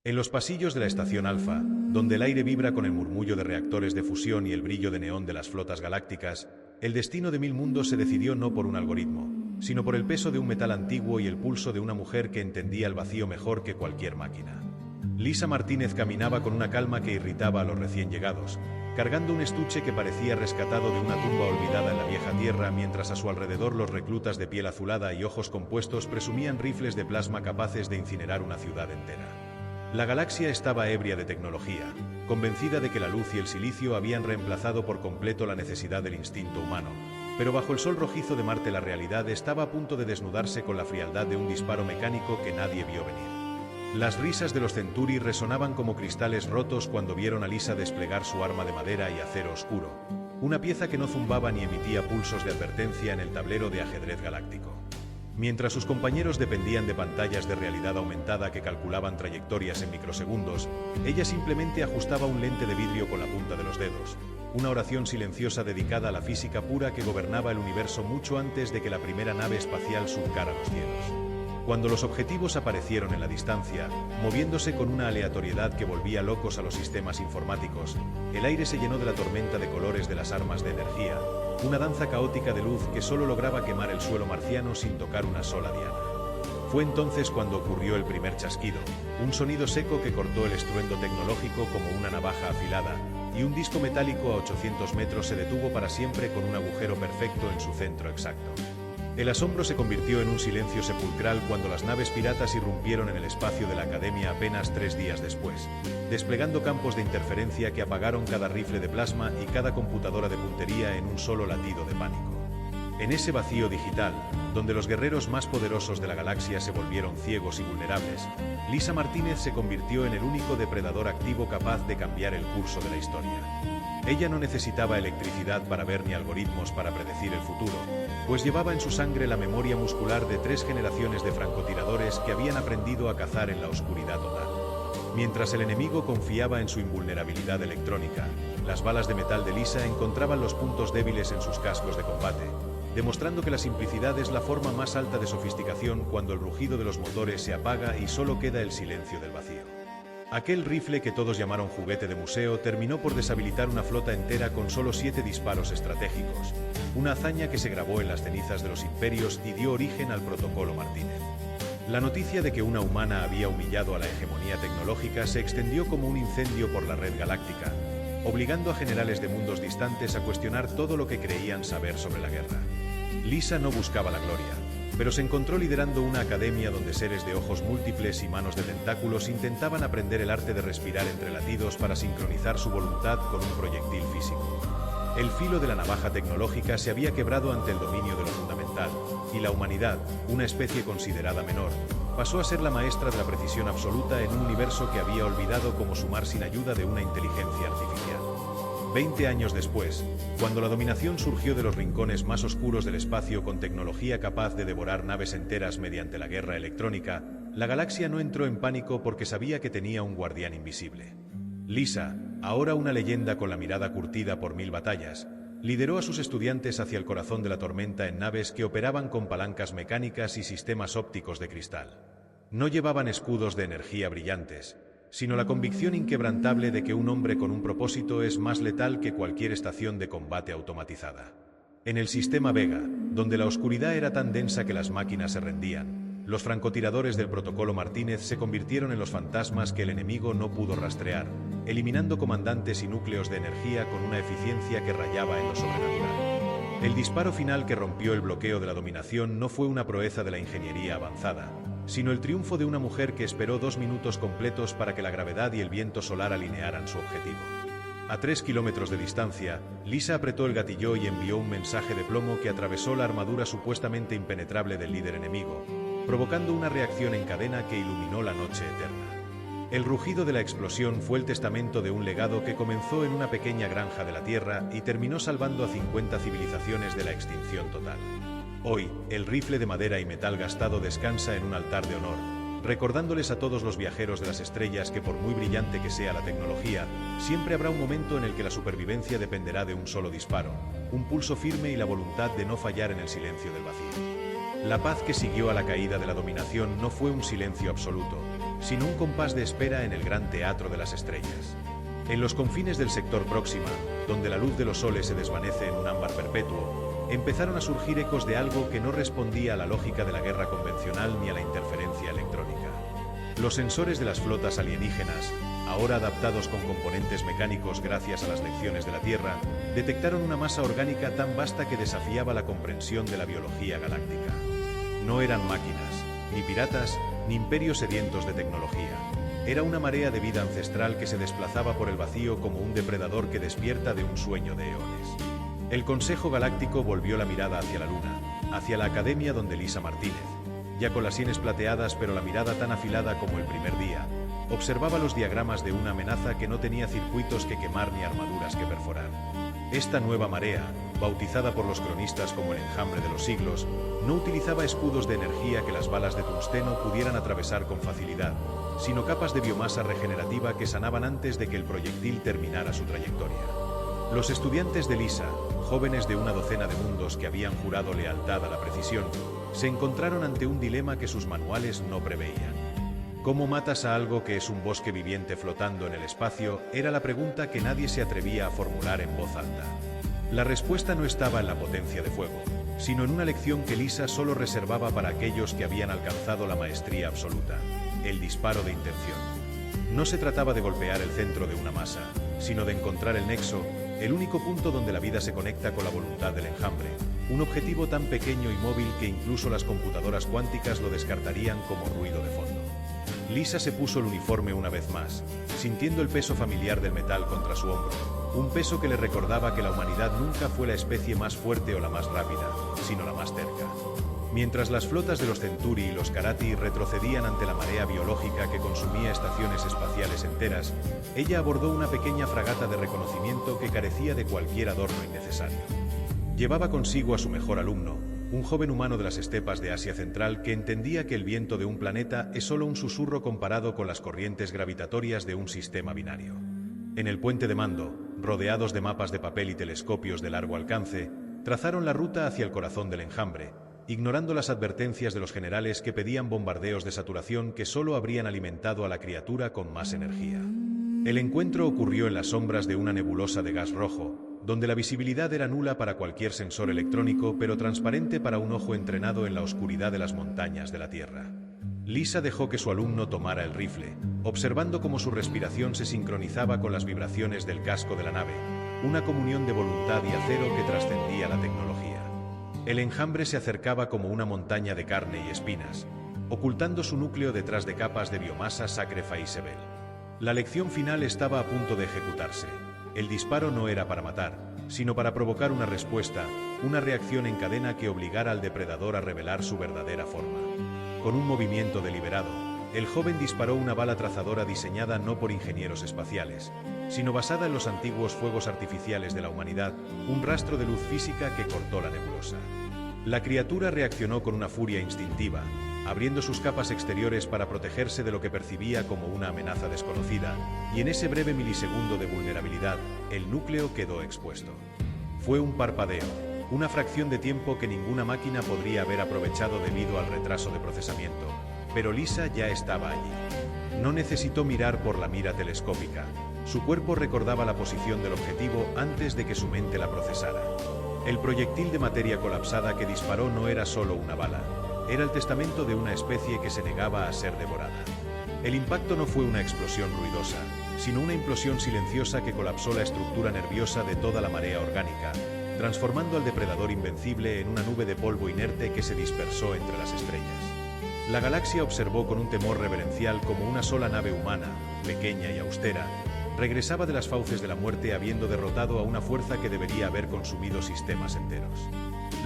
En los pasillos de la estación Alfa, donde el aire vibra con el murmullo de reactores de fusión y el brillo de neón de las flotas galácticas, el destino de Mil Mundos se decidió no por un algoritmo, sino por el peso de un metal antiguo y el pulso de una mujer que entendía el vacío mejor que cualquier máquina. Lisa Martínez caminaba con una calma que irritaba a los recién llegados, cargando un estuche que parecía rescatado de una tumba olvidada en la vieja tierra, mientras a su alrededor los reclutas de piel azulada y ojos compuestos presumían rifles de plasma capaces de incinerar una ciudad entera. La galaxia estaba ebria de tecnología, convencida de que la luz y el silicio habían reemplazado por completo la necesidad del instinto humano, pero bajo el sol rojizo de Marte la realidad estaba a punto de desnudarse con la frialdad de un disparo mecánico que nadie vio venir. Las risas de los Centuri resonaban como cristales rotos cuando vieron a Lisa desplegar su arma de madera y acero oscuro, una pieza que no zumbaba ni emitía pulsos de advertencia en el tablero de ajedrez galáctico. Mientras sus compañeros dependían de pantallas de realidad aumentada que calculaban trayectorias en microsegundos, ella simplemente ajustaba un lente de vidrio con la punta de los dedos, una oración silenciosa dedicada a la física pura que gobernaba el universo mucho antes de que la primera nave espacial surcara los cielos. Cuando los objetivos aparecieron en la distancia, moviéndose con una aleatoriedad que volvía locos a los sistemas informáticos, el aire se llenó de la tormenta de colores de las armas de energía, una danza caótica de luz que solo lograba quemar el suelo marciano sin tocar una sola diana. Fue entonces cuando ocurrió el primer chasquido, un sonido seco que cortó el estruendo tecnológico como una navaja afilada, y un disco metálico a 800 metros se detuvo para siempre con un agujero perfecto en su centro exacto. El asombro se convirtió en un silencio sepulcral cuando las naves piratas irrumpieron en el espacio de la Academia apenas 3 días después, desplegando campos de interferencia que apagaron cada rifle de plasma y cada computadora de puntería en un solo latido de pánico. En ese vacío digital, donde los guerreros más poderosos de la galaxia se volvieron ciegos y vulnerables, Lisa Martínez se convirtió en el único depredador activo capaz de cambiar el curso de la historia. Ella no necesitaba electricidad para ver ni algoritmos para predecir el futuro, pues llevaba en su sangre la memoria muscular de 3 generaciones de francotiradores que habían aprendido a cazar en la oscuridad total. Mientras el enemigo confiaba en su invulnerabilidad electrónica, las balas de metal de Lisa encontraban los puntos débiles en sus cascos de combate, demostrando que la simplicidad es la forma más alta de sofisticación cuando el rugido de los motores se apaga y solo queda el silencio del vacío. Aquel rifle que todos llamaron juguete de museo terminó por deshabilitar una flota entera con solo 7 disparos estratégicos, una hazaña que se grabó en las cenizas de los imperios y dio origen al Protocolo Martínez. La noticia de que una humana había humillado a la hegemonía tecnológica se extendió como un incendio por la red galáctica, obligando a generales de mundos distantes a cuestionar todo lo que creían saber sobre la guerra. Lisa no buscaba la gloria, pero se encontró liderando una academia donde seres de ojos múltiples y manos de tentáculos intentaban aprender el arte de respirar entre latidos para sincronizar su voluntad con un proyectil físico. El filo de la navaja tecnológica se había quebrado ante el dominio de lo fundamental, y la humanidad, una especie considerada menor, pasó a ser la maestra de la precisión absoluta en un universo que había olvidado cómo sumar sin ayuda de una inteligencia artificial. 20 años después, cuando la dominación surgió de los rincones más oscuros del espacio con tecnología capaz de devorar naves enteras mediante la guerra electrónica, la galaxia no entró en pánico porque sabía que tenía un guardián invisible. Lisa, ahora una leyenda con la mirada curtida por 1000 batallas, lideró a sus estudiantes hacia el corazón de la tormenta en naves que operaban con palancas mecánicas y sistemas ópticos de cristal. No llevaban escudos de energía brillantes, sino la convicción inquebrantable de que un hombre con un propósito es más letal que cualquier estación de combate automatizada. En el sistema Vega, donde la oscuridad era tan densa que las máquinas se rendían, los francotiradores del Protocolo Martínez se convirtieron en los fantasmas que el enemigo no pudo rastrear, eliminando comandantes y núcleos de energía con una eficiencia que rayaba en lo sobrenatural. El disparo final que rompió el bloqueo de la dominación no fue una proeza de la ingeniería avanzada, sino el triunfo de una mujer que esperó 2 minutos completos para que la gravedad y el viento solar alinearan su objetivo. A 3 kilómetros de distancia, Lisa apretó el gatillo y envió un mensaje de plomo que atravesó la armadura supuestamente impenetrable del líder enemigo, provocando una reacción en cadena que iluminó la noche eterna. El rugido de la explosión fue el testamento de un legado que comenzó en una pequeña granja de la Tierra y terminó salvando a 50 civilizaciones de la extinción total. Hoy, el rifle de madera y metal gastado descansa en un altar de honor, recordándoles a todos los viajeros de las estrellas que por muy brillante que sea la tecnología, siempre habrá un momento en el que la supervivencia dependerá de un solo disparo, un pulso firme y la voluntad de no fallar en el silencio del vacío. La paz que siguió a la caída de la dominación no fue un silencio absoluto, sino un compás de espera en el gran teatro de las estrellas. En los confines del sector Próxima, donde la luz de los soles se desvanece en un ámbar perpetuo, empezaron a surgir ecos de algo que no respondía a la lógica de la guerra convencional ni a la interferencia electrónica. Los sensores de las flotas alienígenas, ahora adaptados con componentes mecánicos gracias a las lecciones de la Tierra, detectaron una masa orgánica tan vasta que desafiaba la comprensión de la biología galáctica. No eran máquinas, ni piratas, ni imperios sedientos de tecnología. Era una marea de vida ancestral que se desplazaba por el vacío como un depredador que despierta de un sueño de eones. El Consejo Galáctico volvió la mirada hacia la Luna, hacia la Academia donde Lisa Martínez, ya con las sienes plateadas pero la mirada tan afilada como el primer día, observaba los diagramas de una amenaza que no tenía circuitos que quemar ni armaduras que perforar. Esta nueva marea, bautizada por los cronistas como el enjambre de los siglos, no utilizaba escudos de energía que las balas de tungsteno pudieran atravesar con facilidad, sino capas de biomasa regenerativa que sanaban antes de que el proyectil terminara su trayectoria. Los estudiantes de Lisa, jóvenes de una docena de mundos que habían jurado lealtad a la precisión, se encontraron ante un dilema que sus manuales no preveían. ¿Cómo matas a algo que es un bosque viviente flotando en el espacio? Era la pregunta que nadie se atrevía a formular en voz alta. La respuesta no estaba en la potencia de fuego, sino en una lección que Lisa solo reservaba para aquellos que habían alcanzado la maestría absoluta: el disparo de intención. No se trataba de golpear el centro de una masa, sino de encontrar el nexo, el único punto donde la vida se conecta con la voluntad del enjambre, un objetivo tan pequeño y móvil que incluso las computadoras cuánticas lo descartarían como ruido de fondo. Lisa se puso el uniforme una vez más, sintiendo el peso familiar del metal contra su hombro, un peso que le recordaba que la humanidad nunca fue la especie más fuerte o la más rápida, sino la más terca. Mientras las flotas de los Centauri y los Karati retrocedían ante la marea biológica que consumía estaciones espaciales enteras, ella abordó una pequeña fragata de reconocimiento que carecía de cualquier adorno innecesario. Llevaba consigo a su mejor alumno, un joven humano de las estepas de Asia Central que entendía que el viento de un planeta es solo un susurro comparado con las corrientes gravitatorias de un sistema binario. En el puente de mando, rodeados de mapas de papel y telescopios de largo alcance, trazaron la ruta hacia el corazón del enjambre, ignorando las advertencias de los generales que pedían bombardeos de saturación que solo habrían alimentado a la criatura con más energía. El encuentro ocurrió en las sombras de una nebulosa de gas rojo, donde la visibilidad era nula para cualquier sensor electrónico pero transparente para un ojo entrenado en la oscuridad de las montañas de la Tierra. Lisa dejó que su alumno tomara el rifle, observando cómo su respiración se sincronizaba con las vibraciones del casco de la nave, una comunión de voluntad y acero que trascendía la tecnología. El enjambre se acercaba como una montaña de carne y espinas, ocultando su núcleo detrás de capas de biomasa Sacrificeable. La lección final estaba a punto de ejecutarse. El disparo no era para matar, sino para provocar una respuesta, una reacción en cadena que obligara al depredador a revelar su verdadera forma. Con un movimiento deliberado, el joven disparó una bala trazadora diseñada no por ingenieros espaciales, sino basada en los antiguos fuegos artificiales de la humanidad, un rastro de luz física que cortó la nebulosa. La criatura reaccionó con una furia instintiva, abriendo sus capas exteriores para protegerse de lo que percibía como una amenaza desconocida, y en ese breve milisegundo de vulnerabilidad, el núcleo quedó expuesto. Fue un parpadeo, una fracción de tiempo que ninguna máquina podría haber aprovechado debido al retraso de procesamiento, pero Lisa ya estaba allí. No necesitó mirar por la mira telescópica, su cuerpo recordaba la posición del objetivo antes de que su mente la procesara. El proyectil de materia colapsada que disparó no era solo una bala, era el testamento de una especie que se negaba a ser devorada. El impacto no fue una explosión ruidosa, sino una implosión silenciosa que colapsó la estructura nerviosa de toda la marea orgánica, transformando al depredador invencible en una nube de polvo inerte que se dispersó entre las estrellas. La galaxia observó con un temor reverencial como una sola nave humana, pequeña y austera, regresaba de las fauces de la muerte habiendo derrotado a una fuerza que debería haber consumido sistemas enteros.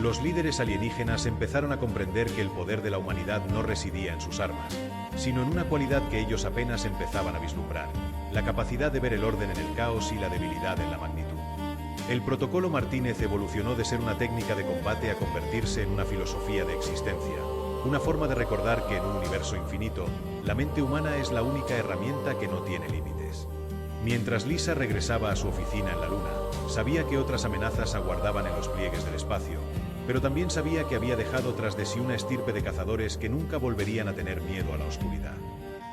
Los líderes alienígenas empezaron a comprender que el poder de la humanidad no residía en sus armas, sino en una cualidad que ellos apenas empezaban a vislumbrar: la capacidad de ver el orden en el caos y la debilidad en la magnitud. El protocolo Martínez evolucionó de ser una técnica de combate a convertirse en una filosofía de existencia, una forma de recordar que en un universo infinito, la mente humana es la única herramienta que no tiene límites. Mientras Lisa regresaba a su oficina en la Luna, sabía que otras amenazas aguardaban en los pliegues del espacio, pero también sabía que había dejado tras de sí una estirpe de cazadores que nunca volverían a tener miedo a la oscuridad.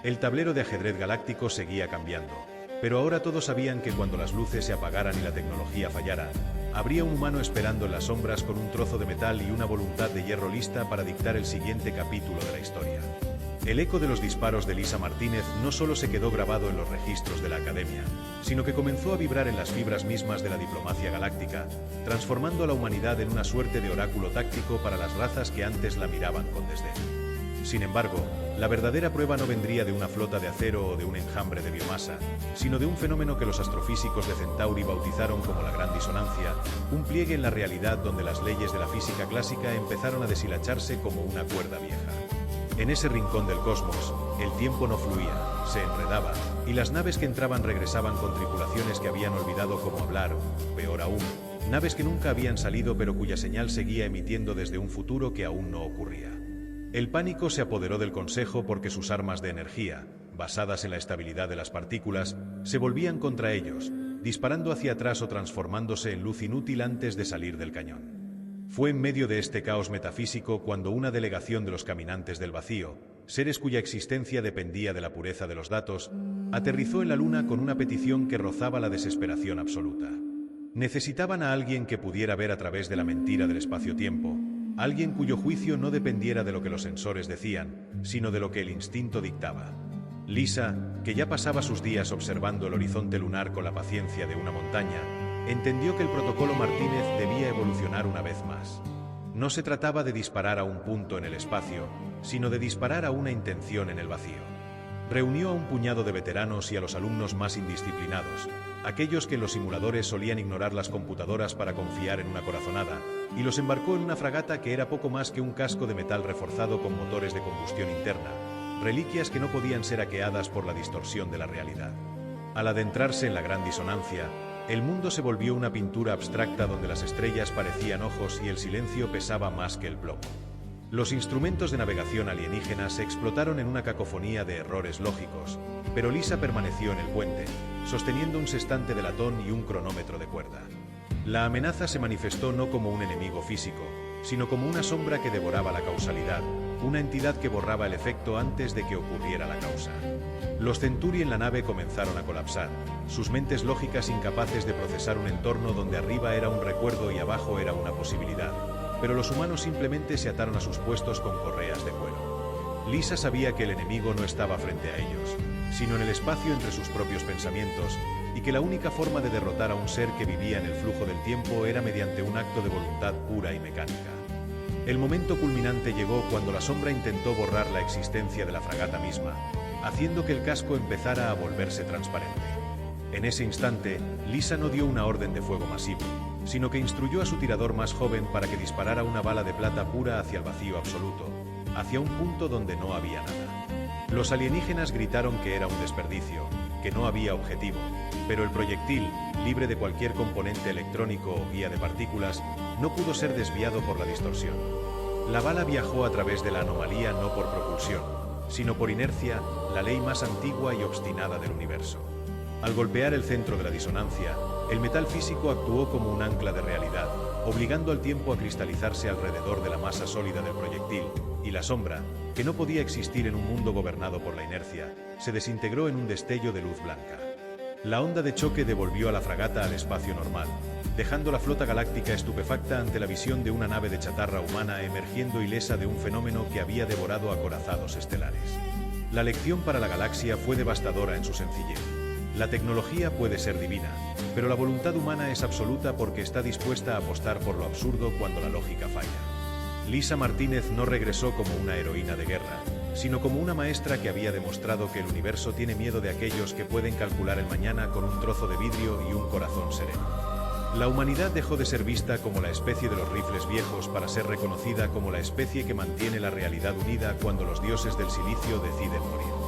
El tablero de ajedrez galáctico seguía cambiando, pero ahora todos sabían que cuando las luces se apagaran y la tecnología fallara, habría un humano esperando en las sombras con un trozo de metal y una voluntad de hierro lista para dictar el siguiente capítulo de la historia. El eco de los disparos de Lisa Martínez no solo se quedó grabado en los registros de la Academia, sino que comenzó a vibrar en las fibras mismas de la diplomacia galáctica, transformando a la humanidad en una suerte de oráculo táctico para las razas que antes la miraban con desdén. Sin embargo, la verdadera prueba no vendría de una flota de acero o de un enjambre de biomasa, sino de un fenómeno que los astrofísicos de Centauri bautizaron como la Gran Disonancia, un pliegue en la realidad donde las leyes de la física clásica empezaron a deshilacharse como una cuerda vieja. En ese rincón del cosmos, el tiempo no fluía, se enredaba, y las naves que entraban regresaban con tripulaciones que habían olvidado cómo hablar, peor aún, naves que nunca habían salido pero cuya señal seguía emitiendo desde un futuro que aún no ocurría. El pánico se apoderó del Consejo porque sus armas de energía, basadas en la estabilidad de las partículas, se volvían contra ellos, disparando hacia atrás o transformándose en luz inútil antes de salir del cañón. Fue en medio de este caos metafísico cuando una delegación de los caminantes del vacío, seres cuya existencia dependía de la pureza de los datos, aterrizó en la Luna con una petición que rozaba la desesperación absoluta. Necesitaban a alguien que pudiera ver a través de la mentira del espacio-tiempo, alguien cuyo juicio no dependiera de lo que los sensores decían, sino de lo que el instinto dictaba. Lisa, que ya pasaba sus días observando el horizonte lunar con la paciencia de una montaña, entendió que el protocolo Martínez debía evolucionar una vez más. No se trataba de disparar a un punto en el espacio, sino de disparar a una intención en el vacío. Reunió a un puñado de veteranos y a los alumnos más indisciplinados, aquellos que en los simuladores solían ignorar las computadoras para confiar en una corazonada, y los embarcó en una fragata que era poco más que un casco de metal reforzado con motores de combustión interna, reliquias que no podían ser hackeadas por la distorsión de la realidad. Al adentrarse en la Gran Disonancia, el mundo se volvió una pintura abstracta donde las estrellas parecían ojos y el silencio pesaba más que el plomo. Los instrumentos de navegación alienígenas se explotaron en una cacofonía de errores lógicos, pero Lisa permaneció en el puente, sosteniendo un sextante de latón y un cronómetro de cuerda. La amenaza se manifestó no como un enemigo físico, sino como una sombra que devoraba la causalidad, una entidad que borraba el efecto antes de que ocurriera la causa. Los Centauri en la nave comenzaron a colapsar, sus mentes lógicas incapaces de procesar un entorno donde arriba era un recuerdo y abajo era una posibilidad, pero los humanos simplemente se ataron a sus puestos con correas de cuero. Lisa sabía que el enemigo no estaba frente a ellos, sino en el espacio entre sus propios pensamientos, y que la única forma de derrotar a un ser que vivía en el flujo del tiempo era mediante un acto de voluntad pura y mecánica. El momento culminante llegó cuando la sombra intentó borrar la existencia de la fragata misma, haciendo que el casco empezara a volverse transparente. En ese instante, Lisa no dio una orden de fuego masivo, sino que instruyó a su tirador más joven para que disparara una bala de plata pura hacia el vacío absoluto, hacia un punto donde no había nada. Los alienígenas gritaron que era un desperdicio, que no había objetivo, pero el proyectil, libre de cualquier componente electrónico o guía de partículas, no pudo ser desviado por la distorsión. La bala viajó a través de la anomalía no por propulsión, sino por inercia, la ley más antigua y obstinada del universo. Al golpear el centro de la disonancia, el metal físico actuó como un ancla de realidad, obligando al tiempo a cristalizarse alrededor de la masa sólida del proyectil, y la sombra, que no podía existir en un mundo gobernado por la inercia, se desintegró en un destello de luz blanca. La onda de choque devolvió a la fragata al espacio normal, dejando la flota galáctica estupefacta ante la visión de una nave de chatarra humana emergiendo ilesa de un fenómeno que había devorado acorazados estelares. La lección para la galaxia fue devastadora en su sencillez. La tecnología puede ser divina, pero la voluntad humana es absoluta porque está dispuesta a apostar por lo absurdo cuando la lógica falla. Lisa Martínez no regresó como una heroína de guerra, sino como una maestra que había demostrado que el universo tiene miedo de aquellos que pueden calcular el mañana con un trozo de vidrio y un corazón sereno. La humanidad dejó de ser vista como la especie de los rifles viejos para ser reconocida como la especie que mantiene la realidad unida cuando los dioses del silicio deciden morir.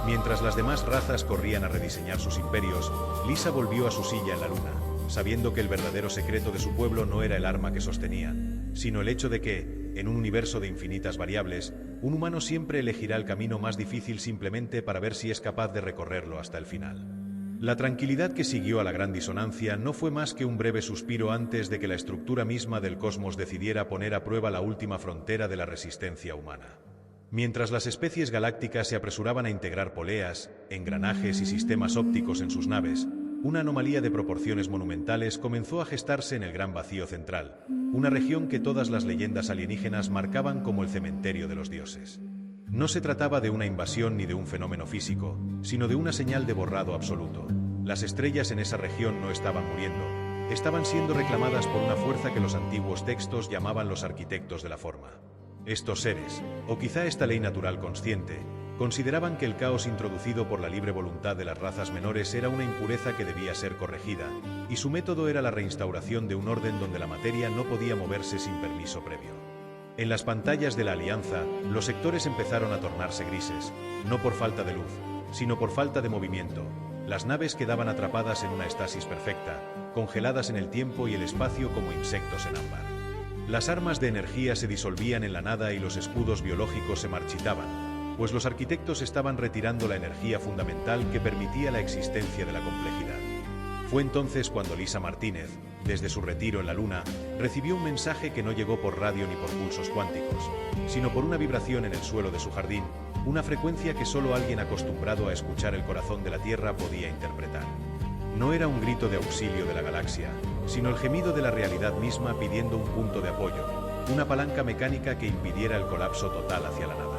Mientras las demás razas corrían a rediseñar sus imperios, Lisa volvió a su silla en la luna, sabiendo que el verdadero secreto de su pueblo no era el arma que sostenían, sino el hecho de que, en un universo de infinitas variables, un humano siempre elegirá el camino más difícil simplemente para ver si es capaz de recorrerlo hasta el final. La tranquilidad que siguió a la Gran Disonancia no fue más que un breve suspiro antes de que la estructura misma del cosmos decidiera poner a prueba la última frontera de la resistencia humana. Mientras las especies galácticas se apresuraban a integrar poleas, engranajes y sistemas ópticos en sus naves, una anomalía de proporciones monumentales comenzó a gestarse en el gran vacío central, una región que todas las leyendas alienígenas marcaban como el cementerio de los dioses. No se trataba de una invasión ni de un fenómeno físico, sino de una señal de borrado absoluto. Las estrellas en esa región no estaban muriendo, estaban siendo reclamadas por una fuerza que los antiguos textos llamaban los arquitectos de la forma. Estos seres, o quizá esta ley natural consciente, consideraban que el caos introducido por la libre voluntad de las razas menores era una impureza que debía ser corregida, y su método era la reinstauración de un orden donde la materia no podía moverse sin permiso previo. En las pantallas de la Alianza, los sectores empezaron a tornarse grises, no por falta de luz, sino por falta de movimiento. Las naves quedaban atrapadas en una estasis perfecta, congeladas en el tiempo y el espacio como insectos en ámbar. Las armas de energía se disolvían en la nada y los escudos biológicos se marchitaban, pues los arquitectos estaban retirando la energía fundamental que permitía la existencia de la complejidad. Fue entonces cuando Lisa Martínez, desde su retiro en la Luna, recibió un mensaje que no llegó por radio ni por pulsos cuánticos, sino por una vibración en el suelo de su jardín, una frecuencia que solo alguien acostumbrado a escuchar el corazón de la Tierra podía interpretar. No era un grito de auxilio de la galaxia, sino el gemido de la realidad misma pidiendo un punto de apoyo, una palanca mecánica que impidiera el colapso total hacia la nada.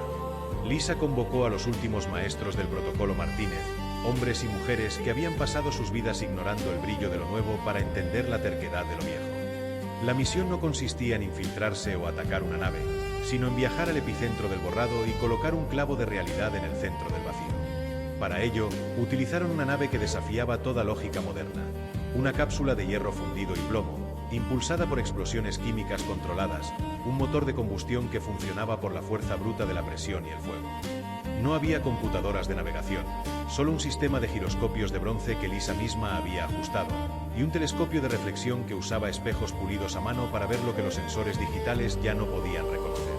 Lisa convocó a los últimos maestros del protocolo Martínez, hombres y mujeres que habían pasado sus vidas ignorando el brillo de lo nuevo para entender la terquedad de lo viejo. La misión no consistía en infiltrarse o atacar una nave, sino en viajar al epicentro del borrado y colocar un clavo de realidad en el centro del vacío. Para ello, utilizaron una nave que desafiaba toda lógica moderna, una cápsula de hierro fundido y plomo, impulsada por explosiones químicas controladas, un motor de combustión que funcionaba por la fuerza bruta de la presión y el fuego. No había computadoras de navegación, solo un sistema de giroscopios de bronce que Lisa misma había ajustado, y un telescopio de reflexión que usaba espejos pulidos a mano para ver lo que los sensores digitales ya no podían reconocer.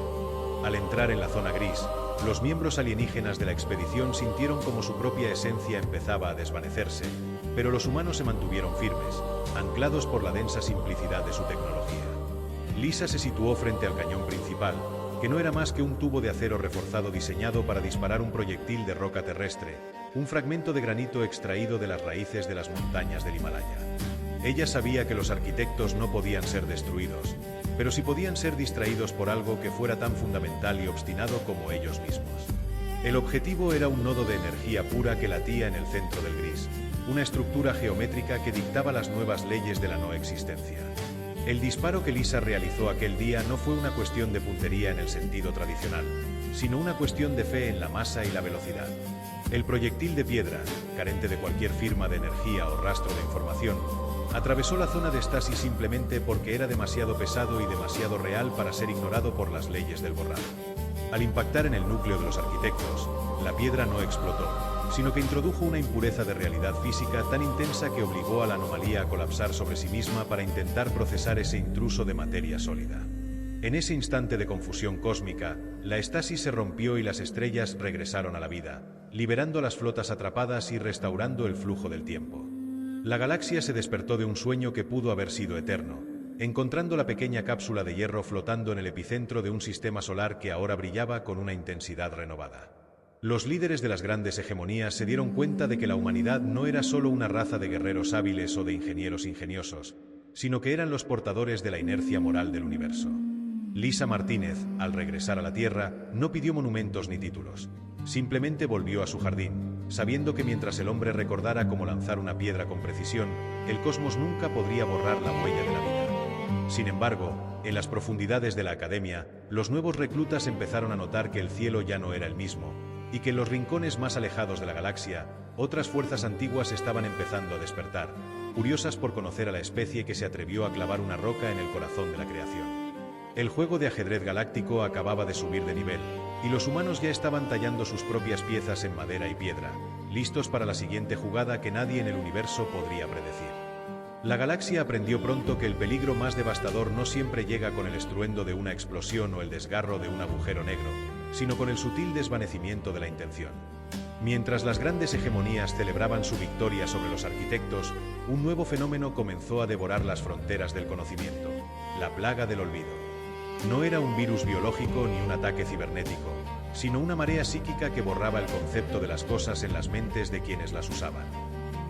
Al entrar en la zona gris, los miembros alienígenas de la expedición sintieron como su propia esencia empezaba a desvanecerse, pero los humanos se mantuvieron firmes, anclados por la densa simplicidad de su tecnología. Lisa se situó frente al cañón principal, que no era más que un tubo de acero reforzado diseñado para disparar un proyectil de roca terrestre, un fragmento de granito extraído de las raíces de las montañas del Himalaya. Ella sabía que los arquitectos no podían ser destruidos, pero sí podían ser distraídos por algo que fuera tan fundamental y obstinado como ellos mismos. El objetivo era un nodo de energía pura que latía en el centro del gris, una estructura geométrica que dictaba las nuevas leyes de la no existencia. El disparo que Lisa realizó aquel día no fue una cuestión de puntería en el sentido tradicional, sino una cuestión de fe en la masa y la velocidad. El proyectil de piedra, carente de cualquier firma de energía o rastro de información, atravesó la zona de estasis simplemente porque era demasiado pesado y demasiado real para ser ignorado por las leyes del borrado. Al impactar en el núcleo de los arquitectos, la piedra no explotó, sino que introdujo una impureza de realidad física tan intensa que obligó a la anomalía a colapsar sobre sí misma para intentar procesar ese intruso de materia sólida. En ese instante de confusión cósmica, la estasis se rompió y las estrellas regresaron a la vida, liberando las flotas atrapadas y restaurando el flujo del tiempo. La galaxia se despertó de un sueño que pudo haber sido eterno, encontrando la pequeña cápsula de hierro flotando en el epicentro de un sistema solar que ahora brillaba con una intensidad renovada. Los líderes de las grandes hegemonías se dieron cuenta de que la humanidad no era solo una raza de guerreros hábiles o de ingenieros ingeniosos, sino que eran los portadores de la inercia moral del universo. Lisa Martínez, al regresar a la Tierra, no pidió monumentos ni títulos. Simplemente volvió a su jardín, sabiendo que mientras el hombre recordara cómo lanzar una piedra con precisión, el cosmos nunca podría borrar la huella de la vida. Sin embargo, en las profundidades de la academia, los nuevos reclutas empezaron a notar que el cielo ya no era el mismo, y que en los rincones más alejados de la galaxia, otras fuerzas antiguas estaban empezando a despertar, curiosas por conocer a la especie que se atrevió a clavar una roca en el corazón de la creación. El juego de ajedrez galáctico acababa de subir de nivel, y los humanos ya estaban tallando sus propias piezas en madera y piedra, listos para la siguiente jugada que nadie en el universo podría predecir. La galaxia aprendió pronto que el peligro más devastador no siempre llega con el estruendo de una explosión o el desgarro de un agujero negro, sino con el sutil desvanecimiento de la intención. Mientras las grandes hegemonías celebraban su victoria sobre los arquitectos, un nuevo fenómeno comenzó a devorar las fronteras del conocimiento: la plaga del olvido. No era un virus biológico ni un ataque cibernético, sino una marea psíquica que borraba el concepto de las cosas en las mentes de quienes las usaban.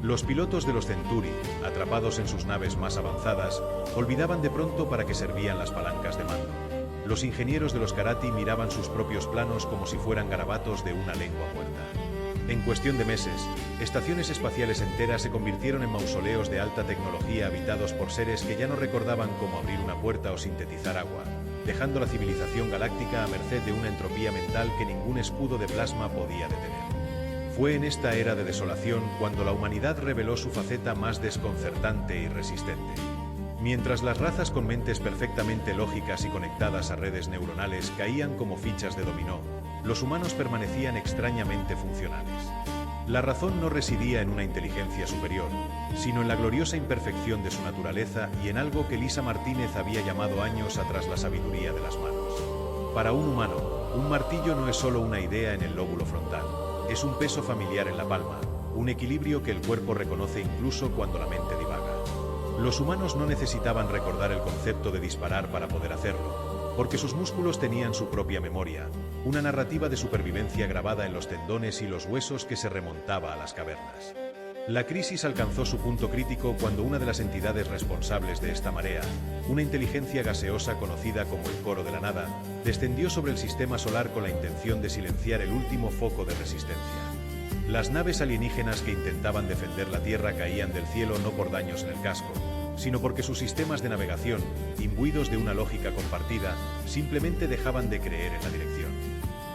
Los pilotos de los Centuri, atrapados en sus naves más avanzadas, olvidaban de pronto para qué servían las palancas de mando. Los ingenieros de los Karati miraban sus propios planos como si fueran garabatos de una lengua muerta. En cuestión de meses, estaciones espaciales enteras se convirtieron en mausoleos de alta tecnología habitados por seres que ya no recordaban cómo abrir una puerta o sintetizar agua, dejando la civilización galáctica a merced de una entropía mental que ningún escudo de plasma podía detener. Fue en esta era de desolación cuando la humanidad reveló su faceta más desconcertante y resistente. Mientras las razas con mentes perfectamente lógicas y conectadas a redes neuronales caían como fichas de dominó, los humanos permanecían extrañamente funcionales. La razón no residía en una inteligencia superior, sino en la gloriosa imperfección de su naturaleza y en algo que Lisa Martínez había llamado años atrás la sabiduría de las manos. Para un humano, un martillo no es solo una idea en el lóbulo frontal, es un peso familiar en la palma, un equilibrio que el cuerpo reconoce incluso cuando la mente divaga. Los humanos no necesitaban recordar el concepto de disparar para poder hacerlo, porque sus músculos tenían su propia memoria, una narrativa de supervivencia grabada en los tendones y los huesos que se remontaba a las cavernas. La crisis alcanzó su punto crítico cuando una de las entidades responsables de esta marea, una inteligencia gaseosa conocida como el Coro de la Nada, descendió sobre el sistema solar con la intención de silenciar el último foco de resistencia. Las naves alienígenas que intentaban defender la Tierra caían del cielo no por daños en el casco, sino porque sus sistemas de navegación, imbuidos de una lógica compartida, simplemente dejaban de creer en la dirección.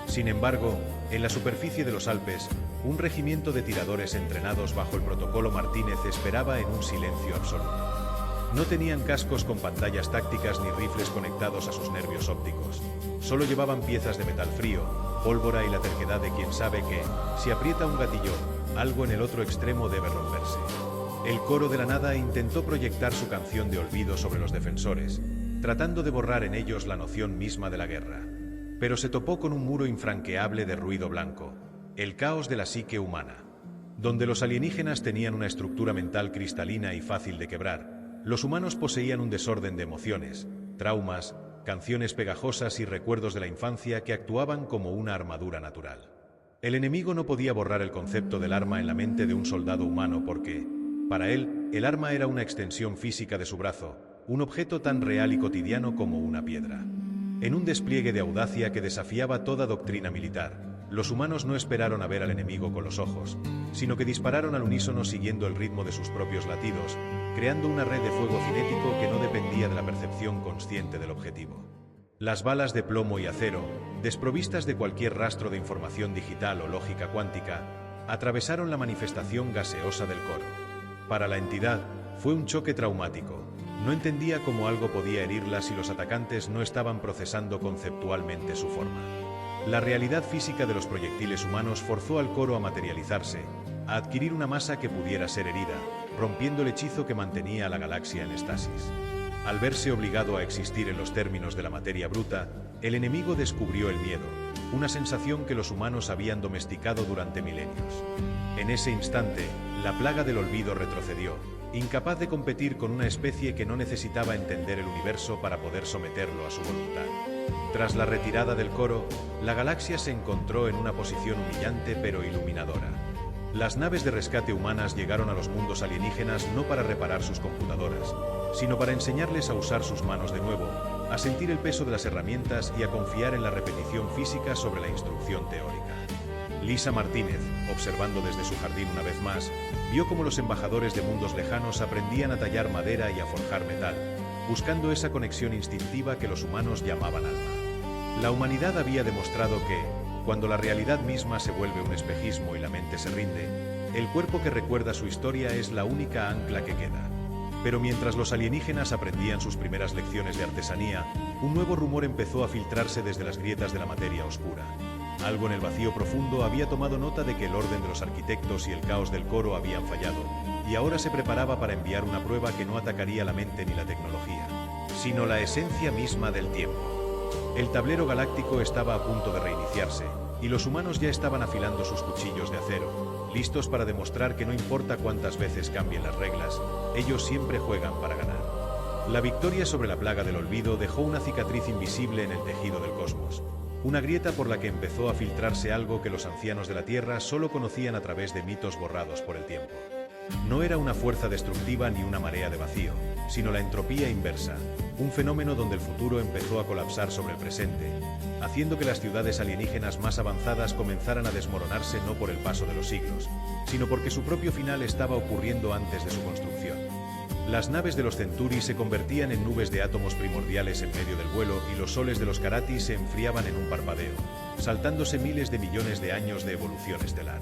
Sin embargo, en la superficie de los Alpes, un regimiento de tiradores entrenados bajo el protocolo Martínez esperaba en un silencio absoluto. No tenían cascos con pantallas tácticas ni rifles conectados a sus nervios ópticos. Solo llevaban piezas de metal frío, pólvora y la terquedad de quien sabe que, si aprieta un gatillo, algo en el otro extremo debe romperse. El Coro de la Nada intentó proyectar su canción de olvido sobre los defensores, tratando de borrar en ellos la noción misma de la guerra. Pero se topó con un muro infranqueable de ruido blanco, el caos de la psique humana. Donde los alienígenas tenían una estructura mental cristalina y fácil de quebrar, los humanos poseían un desorden de emociones, traumas, canciones pegajosas y recuerdos de la infancia que actuaban como una armadura natural. El enemigo no podía borrar el concepto del arma en la mente de un soldado humano porque, para él, el arma era una extensión física de su brazo, un objeto tan real y cotidiano como una piedra. En un despliegue de audacia que desafiaba toda doctrina militar, los humanos no esperaron a ver al enemigo con los ojos, sino que dispararon al unísono siguiendo el ritmo de sus propios latidos, creando una red de fuego cinético que no dependía de la percepción consciente del objetivo. Las balas de plomo y acero, desprovistas de cualquier rastro de información digital o lógica cuántica, atravesaron la manifestación gaseosa del Coro. Para la entidad, fue un choque traumático. No entendía cómo algo podía herirla si los atacantes no estaban procesando conceptualmente su forma. La realidad física de los proyectiles humanos forzó al Coro a materializarse, a adquirir una masa que pudiera ser herida, rompiendo el hechizo que mantenía a la galaxia en estasis. Al verse obligado a existir en los términos de la materia bruta, el enemigo descubrió el miedo, una sensación que los humanos habían domesticado durante milenios. En ese instante, la plaga del olvido retrocedió, incapaz de competir con una especie que no necesitaba entender el universo para poder someterlo a su voluntad. Tras la retirada del Coro, la galaxia se encontró en una posición humillante pero iluminadora. Las naves de rescate humanas llegaron a los mundos alienígenas no para reparar sus computadoras, sino para enseñarles a usar sus manos de nuevo, a sentir el peso de las herramientas y a confiar en la repetición física sobre la instrucción teórica. Lisa Martínez, observando desde su jardín una vez más, vio cómo los embajadores de mundos lejanos aprendían a tallar madera y a forjar metal, buscando esa conexión instintiva que los humanos llamaban alma. La humanidad había demostrado que, cuando la realidad misma se vuelve un espejismo y la mente se rinde, el cuerpo que recuerda su historia es la única ancla que queda. Pero mientras los alienígenas aprendían sus primeras lecciones de artesanía, un nuevo rumor empezó a filtrarse desde las grietas de la materia oscura. Algo en el vacío profundo había tomado nota de que el orden de los arquitectos y el caos del Coro habían fallado, y ahora se preparaba para enviar una prueba que no atacaría la mente ni la tecnología, sino la esencia misma del tiempo. El tablero galáctico estaba a punto de reiniciarse, y los humanos ya estaban afilando sus cuchillos de acero, listos para demostrar que no importa cuántas veces cambien las reglas, ellos siempre juegan para ganar. La victoria sobre la plaga del olvido dejó una cicatriz invisible en el tejido del cosmos. una grieta por la que empezó a filtrarse algo que los ancianos de la Tierra solo conocían a través de mitos borrados por el tiempo. No era una fuerza destructiva ni una marea de vacío, sino la entropía inversa, un fenómeno donde el futuro empezó a colapsar sobre el presente, haciendo que las ciudades alienígenas más avanzadas comenzaran a desmoronarse no por el paso de los siglos, sino porque su propio final estaba ocurriendo antes de su construcción. Las naves de los Centauri se convertían en nubes de átomos primordiales en medio del vuelo y los soles de los Carati se enfriaban en un parpadeo, saltándose miles de millones de años de evolución estelar.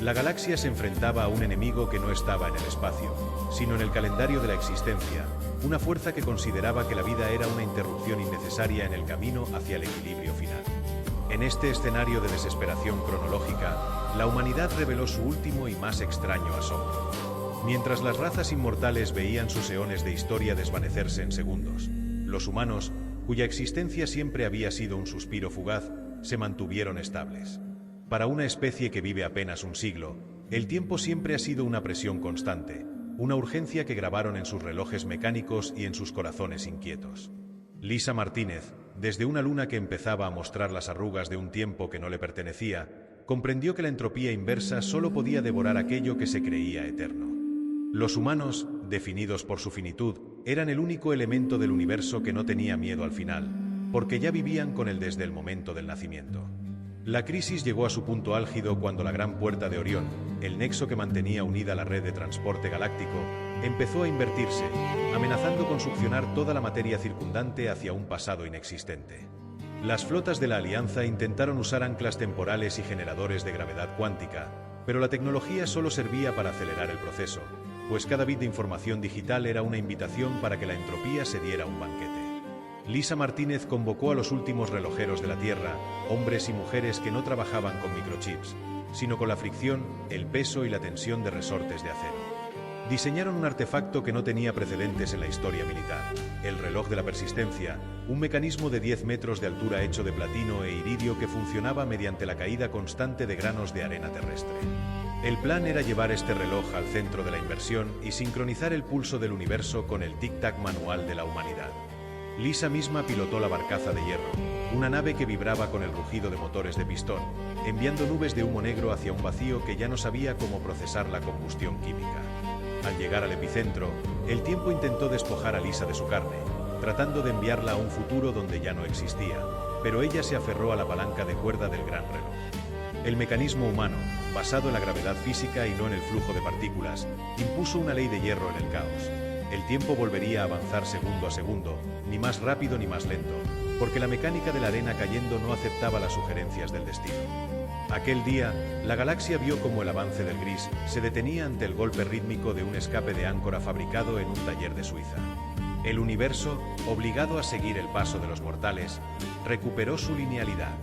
La galaxia se enfrentaba a un enemigo que no estaba en el espacio, sino en el calendario de la existencia, una fuerza que consideraba que la vida era una interrupción innecesaria en el camino hacia el equilibrio final. En este escenario de desesperación cronológica, la humanidad reveló su último y más extraño asombro. Mientras las razas inmortales veían sus eones de historia desvanecerse en segundos, los humanos, cuya existencia siempre había sido un suspiro fugaz, se mantuvieron estables. Para una especie que vive apenas un siglo, el tiempo siempre ha sido una presión constante, una urgencia que grabaron en sus relojes mecánicos y en sus corazones inquietos. Lisa Martínez, desde una luna que empezaba a mostrar las arrugas de un tiempo que no le pertenecía, comprendió que la entropía inversa solo podía devorar aquello que se creía eterno. Los humanos, definidos por su finitud, eran el único elemento del universo que no tenía miedo al final, porque ya vivían con él desde el momento del nacimiento. La crisis llegó a su punto álgido cuando la Gran Puerta de Orión, el nexo que mantenía unida la red de transporte galáctico, empezó a invertirse, amenazando con succionar toda la materia circundante hacia un pasado inexistente. Las flotas de la Alianza intentaron usar anclas temporales y generadores de gravedad cuántica, pero la tecnología solo servía para acelerar el proceso, pues cada bit de información digital era una invitación para que la entropía se diera un banquete. Lisa Martínez convocó a los últimos relojeros de la Tierra, hombres y mujeres que no trabajaban con microchips, sino con la fricción, el peso y la tensión de resortes de acero. Diseñaron un artefacto que no tenía precedentes en la historia militar, el reloj de la persistencia, un mecanismo de 10 metros de altura hecho de platino e iridio que funcionaba mediante la caída constante de granos de arena terrestre. El plan era llevar este reloj al centro de la inversión y sincronizar el pulso del universo con el tic-tac manual de la humanidad. Lisa misma pilotó la barcaza de hierro, una nave que vibraba con el rugido de motores de pistón, enviando nubes de humo negro hacia un vacío que ya no sabía cómo procesar la combustión química. Al llegar al epicentro, el tiempo intentó despojar a Lisa de su carne, tratando de enviarla a un futuro donde ya no existía, pero ella se aferró a la palanca de cuerda del gran reloj. El mecanismo humano, basado en la gravedad física y no en el flujo de partículas, impuso una ley de hierro en el caos. El tiempo volvería a avanzar segundo a segundo, ni más rápido ni más lento, porque la mecánica de la arena cayendo no aceptaba las sugerencias del destino. Aquel día, la galaxia vio cómo el avance del gris se detenía ante el golpe rítmico de un escape de áncora fabricado en un taller de Suiza. El universo, obligado a seguir el paso de los mortales, recuperó su linealidad.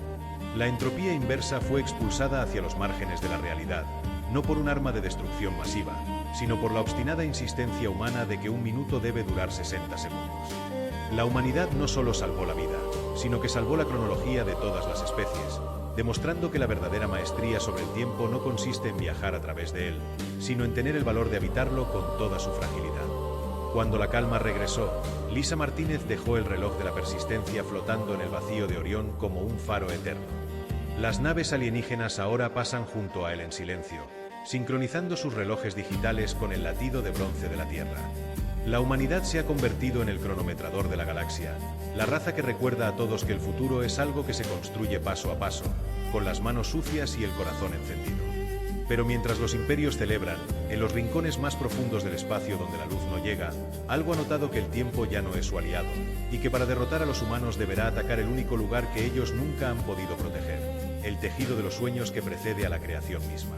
La entropía inversa fue expulsada hacia los márgenes de la realidad, no por un arma de destrucción masiva, sino por la obstinada insistencia humana de que un minuto debe durar 60 segundos. La humanidad no solo salvó la vida, sino que salvó la cronología de todas las especies, demostrando que la verdadera maestría sobre el tiempo no consiste en viajar a través de él, sino en tener el valor de habitarlo con toda su fragilidad. Cuando la calma regresó, Lisa Martínez dejó el reloj de la persistencia flotando en el vacío de Orión como un faro eterno. Las naves alienígenas ahora pasan junto a él en silencio, sincronizando sus relojes digitales con el latido de bronce de la Tierra. La humanidad se ha convertido en el cronometrador de la galaxia, la raza que recuerda a todos que el futuro es algo que se construye paso a paso, con las manos sucias y el corazón encendido. Pero mientras los imperios celebran, en los rincones más profundos del espacio donde la luz no llega, algo ha notado que el tiempo ya no es su aliado, y que para derrotar a los humanos deberá atacar el único lugar que ellos nunca han podido proteger, el tejido de los sueños que precede a la creación misma.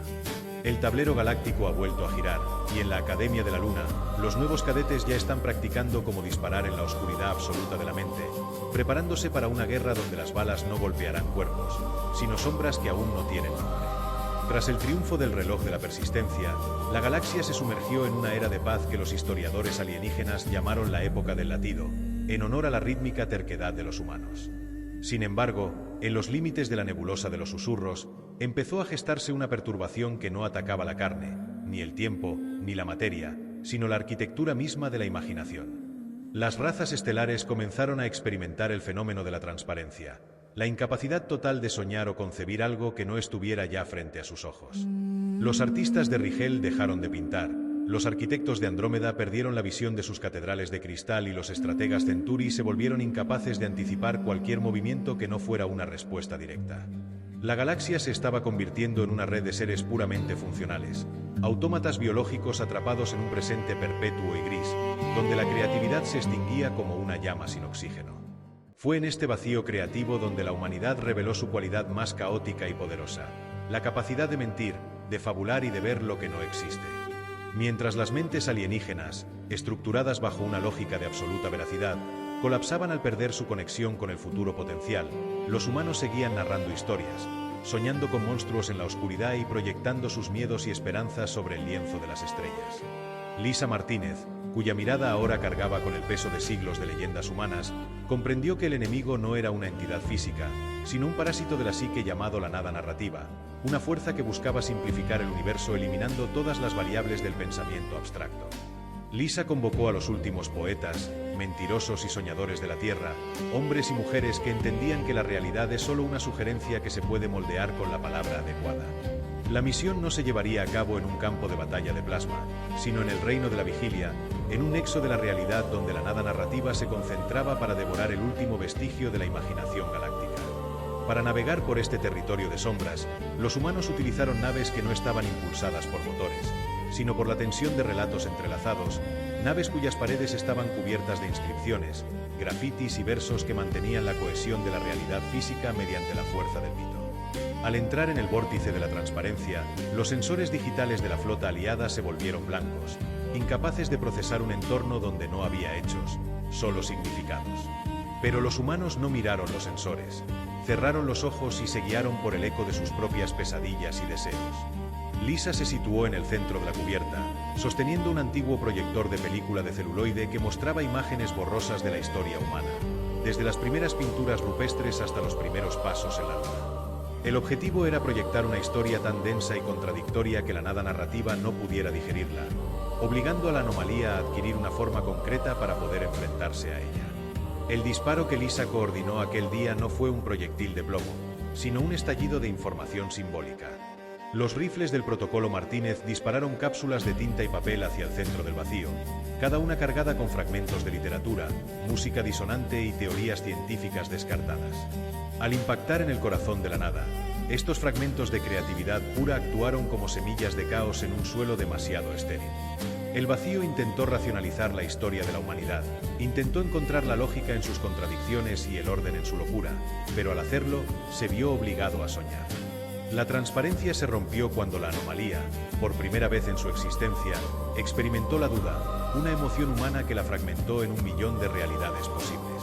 El tablero galáctico ha vuelto a girar, y en la Academia de la Luna, los nuevos cadetes ya están practicando cómo disparar en la oscuridad absoluta de la mente, preparándose para una guerra donde las balas no golpearán cuerpos, sino sombras que aún no tienen nombre. Tras el triunfo del reloj de la persistencia, la galaxia se sumergió en una era de paz que los historiadores alienígenas llamaron la época del latido, en honor a la rítmica terquedad de los humanos. Sin embargo, en los límites de la nebulosa de los susurros, empezó a gestarse una perturbación que no atacaba la carne, ni el tiempo, ni la materia, sino la arquitectura misma de la imaginación. Las razas estelares comenzaron a experimentar el fenómeno de la transparencia. la incapacidad total de soñar o concebir algo que no estuviera ya frente a sus ojos. Los artistas de Rigel dejaron de pintar, los arquitectos de Andrómeda perdieron la visión de sus catedrales de cristal y los estrategas Centauri se volvieron incapaces de anticipar cualquier movimiento que no fuera una respuesta directa. La galaxia se estaba convirtiendo en una red de seres puramente funcionales, autómatas biológicos atrapados en un presente perpetuo y gris, donde la creatividad se extinguía como una llama sin oxígeno. Fue en este vacío creativo donde la humanidad reveló su cualidad más caótica y poderosa, la capacidad de mentir, de fabular y de ver lo que no existe. Mientras las mentes alienígenas, estructuradas bajo una lógica de absoluta veracidad, colapsaban al perder su conexión con el futuro potencial, los humanos seguían narrando historias, soñando con monstruos en la oscuridad y proyectando sus miedos y esperanzas sobre el lienzo de las estrellas. Lisa Martínez, cuya mirada ahora cargaba con el peso de siglos de leyendas humanas, comprendió que el enemigo no era una entidad física, sino un parásito de la psique llamado la nada narrativa, una fuerza que buscaba simplificar el universo eliminando todas las variables del pensamiento abstracto. Lisa convocó a los últimos poetas, mentirosos y soñadores de la Tierra, hombres y mujeres que entendían que la realidad es solo una sugerencia que se puede moldear con la palabra adecuada. La misión no se llevaría a cabo en un campo de batalla de plasma, sino en el reino de la vigilia, en un nexo de la realidad donde la nada narrativa se concentraba para devorar el último vestigio de la imaginación galáctica. Para navegar por este territorio de sombras, los humanos utilizaron naves que no estaban impulsadas por motores, sino por la tensión de relatos entrelazados, naves cuyas paredes estaban cubiertas de inscripciones, grafitis y versos que mantenían la cohesión de la realidad física mediante la fuerza del mito. Al entrar en el vórtice de la transparencia, los sensores digitales de la flota aliada se volvieron blancos, incapaces de procesar un entorno donde no había hechos, solo significados. Pero los humanos no miraron los sensores, cerraron los ojos y se guiaron por el eco de sus propias pesadillas y deseos. Lisa se situó en el centro de la cubierta, sosteniendo un antiguo proyector de película de celuloide que mostraba imágenes borrosas de la historia humana, desde las primeras pinturas rupestres hasta los primeros pasos en la luna. El objetivo era proyectar una historia tan densa y contradictoria que la nada narrativa no pudiera digerirla, obligando a la anomalía a adquirir una forma concreta para poder enfrentarse a ella. El disparo que Lisa coordinó aquel día no fue un proyectil de plomo, sino un estallido de información simbólica. Los rifles del protocolo Martínez dispararon cápsulas de tinta y papel hacia el centro del vacío, cada una cargada con fragmentos de literatura, música disonante y teorías científicas descartadas. Al impactar en el corazón de la nada, estos fragmentos de creatividad pura actuaron como semillas de caos en un suelo demasiado estéril. El vacío intentó racionalizar la historia de la humanidad, intentó encontrar la lógica en sus contradicciones y el orden en su locura, pero al hacerlo, se vio obligado a soñar. La transparencia se rompió cuando la anomalía, por primera vez en su existencia, experimentó la duda, una emoción humana que la fragmentó en un millón de realidades posibles.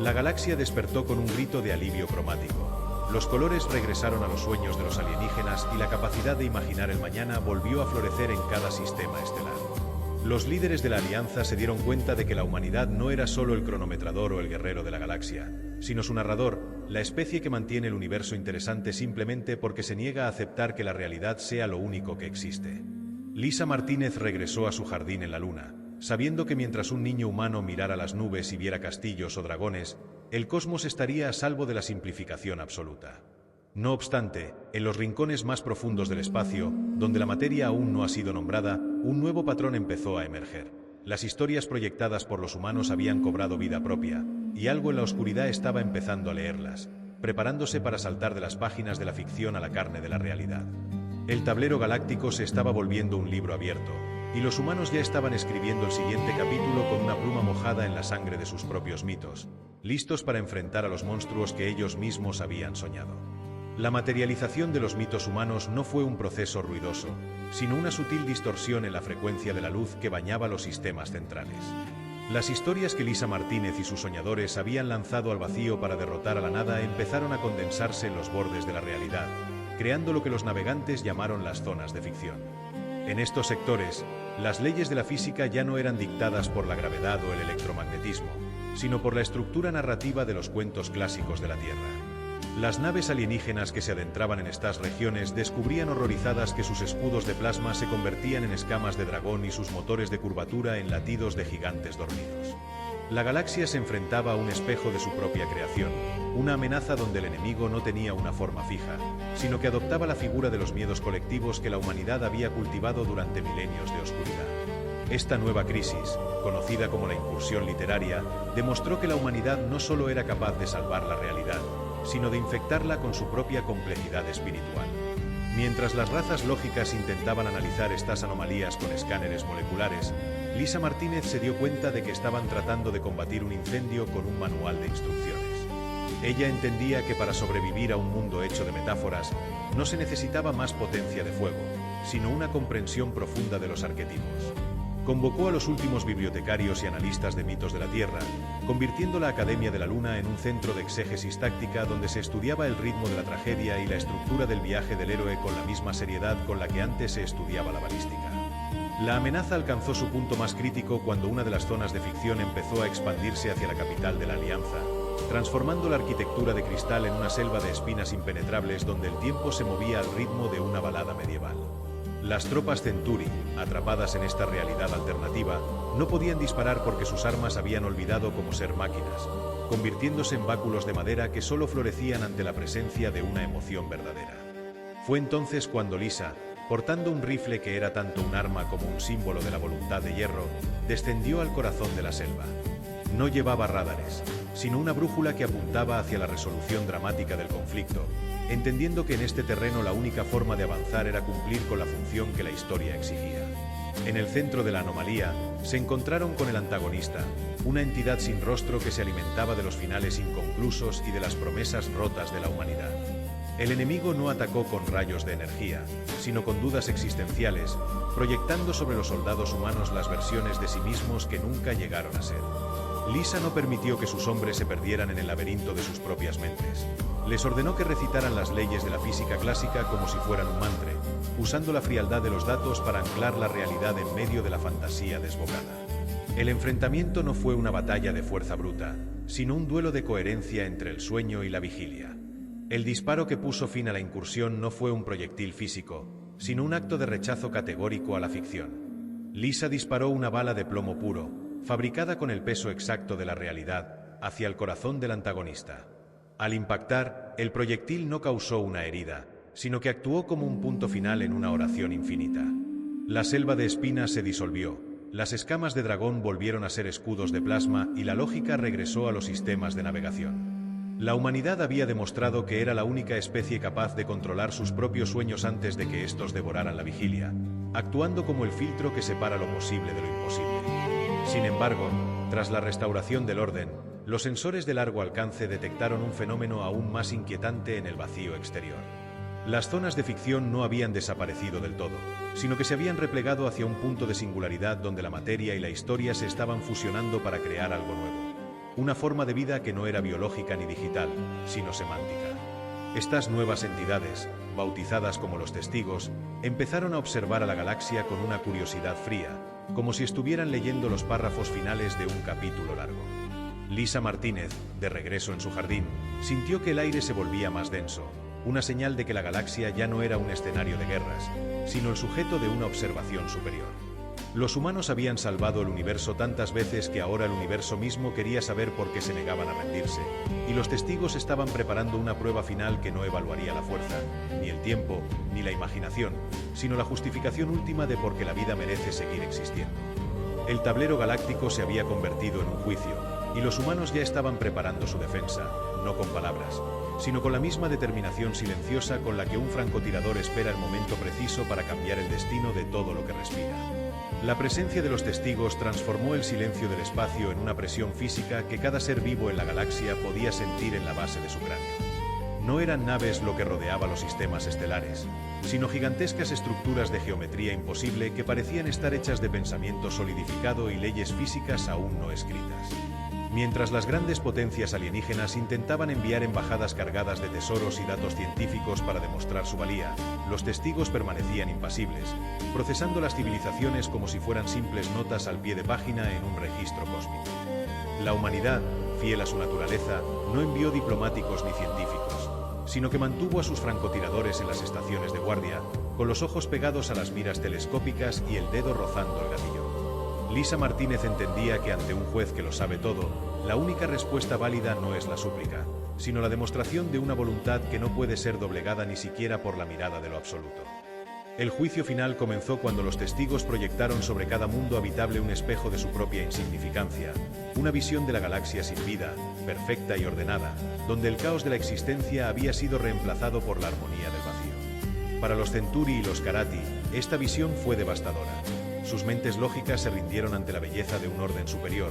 La galaxia despertó con un grito de alivio cromático. Los colores regresaron a los sueños de los alienígenas y la capacidad de imaginar el mañana volvió a florecer en cada sistema estelar. Los líderes de la Alianza se dieron cuenta de que la humanidad no era solo el cronometrador o el guerrero de la galaxia, sino su narrador, la especie que mantiene el universo interesante simplemente porque se niega a aceptar que la realidad sea lo único que existe. Lisa Martínez regresó a su jardín en la luna, sabiendo que mientras un niño humano mirara las nubes y viera castillos o dragones, el cosmos estaría a salvo de la simplificación absoluta. No obstante, en los rincones más profundos del espacio, donde la materia aún no ha sido nombrada, un nuevo patrón empezó a emerger. Las historias proyectadas por los humanos habían cobrado vida propia, y algo en la oscuridad estaba empezando a leerlas, preparándose para saltar de las páginas de la ficción a la carne de la realidad. El tablero galáctico se estaba volviendo un libro abierto, y los humanos ya estaban escribiendo el siguiente capítulo con una pluma mojada en la sangre de sus propios mitos, listos para enfrentar a los monstruos que ellos mismos habían soñado. La materialización de los mitos humanos no fue un proceso ruidoso, sino una sutil distorsión en la frecuencia de la luz que bañaba los sistemas centrales. Las historias que Lisa Martínez y sus soñadores habían lanzado al vacío para derrotar a la nada empezaron a condensarse en los bordes de la realidad, creando lo que los navegantes llamaron las zonas de ficción. En estos sectores, las leyes de la física ya no eran dictadas por la gravedad o el electromagnetismo, sino por la estructura narrativa de los cuentos clásicos de la Tierra. Las naves alienígenas que se adentraban en estas regiones descubrían horrorizadas que sus escudos de plasma se convertían en escamas de dragón y sus motores de curvatura en latidos de gigantes dormidos. La galaxia se enfrentaba a un espejo de su propia creación, una amenaza donde el enemigo no tenía una forma fija, sino que adoptaba la figura de los miedos colectivos que la humanidad había cultivado durante milenios de oscuridad. Esta nueva crisis, conocida como la incursión literaria, demostró que la humanidad no solo era capaz de salvar la realidad, sino de infectarla con su propia complejidad espiritual. Mientras las razas lógicas intentaban analizar estas anomalías con escáneres moleculares, Lisa Martínez se dio cuenta de que estaban tratando de combatir un incendio con un manual de instrucciones. Ella entendía que para sobrevivir a un mundo hecho de metáforas, no se necesitaba más potencia de fuego, sino una comprensión profunda de los arquetipos. Convocó a los últimos bibliotecarios y analistas de mitos de la Tierra, convirtiendo la Academia de la Luna en un centro de exégesis táctica donde se estudiaba el ritmo de la tragedia y la estructura del viaje del héroe con la misma seriedad con la que antes se estudiaba la balística. La amenaza alcanzó su punto más crítico cuando una de las zonas de ficción empezó a expandirse hacia la capital de la Alianza, transformando la arquitectura de cristal en una selva de espinas impenetrables donde el tiempo se movía al ritmo de una balada medieval. Las tropas Centuri, atrapadas en esta realidad alternativa, no podían disparar porque sus armas habían olvidado cómo ser máquinas, convirtiéndose en báculos de madera que solo florecían ante la presencia de una emoción verdadera. Fue entonces cuando Lisa, portando un rifle que era tanto un arma como un símbolo de la voluntad de hierro, descendió al corazón de la selva. No llevaba rádares, sino una brújula que apuntaba hacia la resolución dramática del conflicto, entendiendo que en este terreno la única forma de avanzar era cumplir con la función que la historia exigía. En el centro de la anomalía, se encontraron con el antagonista, una entidad sin rostro que se alimentaba de los finales inconclusos y de las promesas rotas de la humanidad. El enemigo no atacó con rayos de energía, sino con dudas existenciales, proyectando sobre los soldados humanos las versiones de sí mismos que nunca llegaron a ser. Lisa no permitió que sus hombres se perdieran en el laberinto de sus propias mentes. Les ordenó que recitaran las leyes de la física clásica como si fueran un mantra, usando la frialdad de los datos para anclar la realidad en medio de la fantasía desbocada. El enfrentamiento no fue una batalla de fuerza bruta, sino un duelo de coherencia entre el sueño y la vigilia. El disparo que puso fin a la incursión no fue un proyectil físico, sino un acto de rechazo categórico a la ficción. Lisa disparó una bala de plomo puro, fabricada con el peso exacto de la realidad, hacia el corazón del antagonista. Al impactar, el proyectil no causó una herida, sino que actuó como un punto final en una oración infinita. La selva de espinas se disolvió, las escamas de dragón volvieron a ser escudos de plasma y la lógica regresó a los sistemas de navegación. La humanidad había demostrado que era la única especie capaz de controlar sus propios sueños antes de que estos devoraran la vigilia, actuando como el filtro que separa lo posible de lo imposible. Sin embargo, tras la restauración del orden, los sensores de largo alcance detectaron un fenómeno aún más inquietante en el vacío exterior. Las zonas de ficción no habían desaparecido del todo, sino que se habían replegado hacia un punto de singularidad donde la materia y la historia se estaban fusionando para crear algo nuevo. Una forma de vida que no era biológica ni digital, sino semántica. Estas nuevas entidades, bautizadas como los testigos, empezaron a observar a la galaxia con una curiosidad fría, como si estuvieran leyendo los párrafos finales de un capítulo largo. Lisa Martínez, de regreso en su jardín, sintió que el aire se volvía más denso, una señal de que la galaxia ya no era un escenario de guerras, sino el sujeto de una observación superior. Los humanos habían salvado el universo tantas veces que ahora el universo mismo quería saber por qué se negaban a rendirse, y los testigos estaban preparando una prueba final que no evaluaría la fuerza, ni el tiempo, ni la imaginación, sino la justificación última de por qué la vida merece seguir existiendo. El tablero galáctico se había convertido en un juicio, y los humanos ya estaban preparando su defensa, no con palabras, sino con la misma determinación silenciosa con la que un francotirador espera el momento preciso para cambiar el destino de todo lo que respira. La presencia de los testigos transformó el silencio del espacio en una presión física que cada ser vivo en la galaxia podía sentir en la base de su cráneo. No eran naves lo que rodeaba los sistemas estelares, sino gigantescas estructuras de geometría imposible que parecían estar hechas de pensamiento solidificado y leyes físicas aún no escritas. Mientras las grandes potencias alienígenas intentaban enviar embajadas cargadas de tesoros y datos científicos para demostrar su valía, los testigos permanecían impasibles, procesando las civilizaciones como si fueran simples notas al pie de página en un registro cósmico. La humanidad, fiel a su naturaleza, no envió diplomáticos ni científicos, sino que mantuvo a sus francotiradores en las estaciones de guardia, con los ojos pegados a las miras telescópicas y el dedo rozando el gatillo. Lisa Martínez entendía que ante un juez que lo sabe todo, la única respuesta válida no es la súplica, sino la demostración de una voluntad que no puede ser doblegada ni siquiera por la mirada de lo absoluto. El juicio final comenzó cuando los testigos proyectaron sobre cada mundo habitable un espejo de su propia insignificancia, una visión de la galaxia sin vida, perfecta y ordenada, donde el caos de la existencia había sido reemplazado por la armonía del vacío. Para los Centauri y los Karati, esta visión fue devastadora. Sus mentes lógicas se rindieron ante la belleza de un orden superior,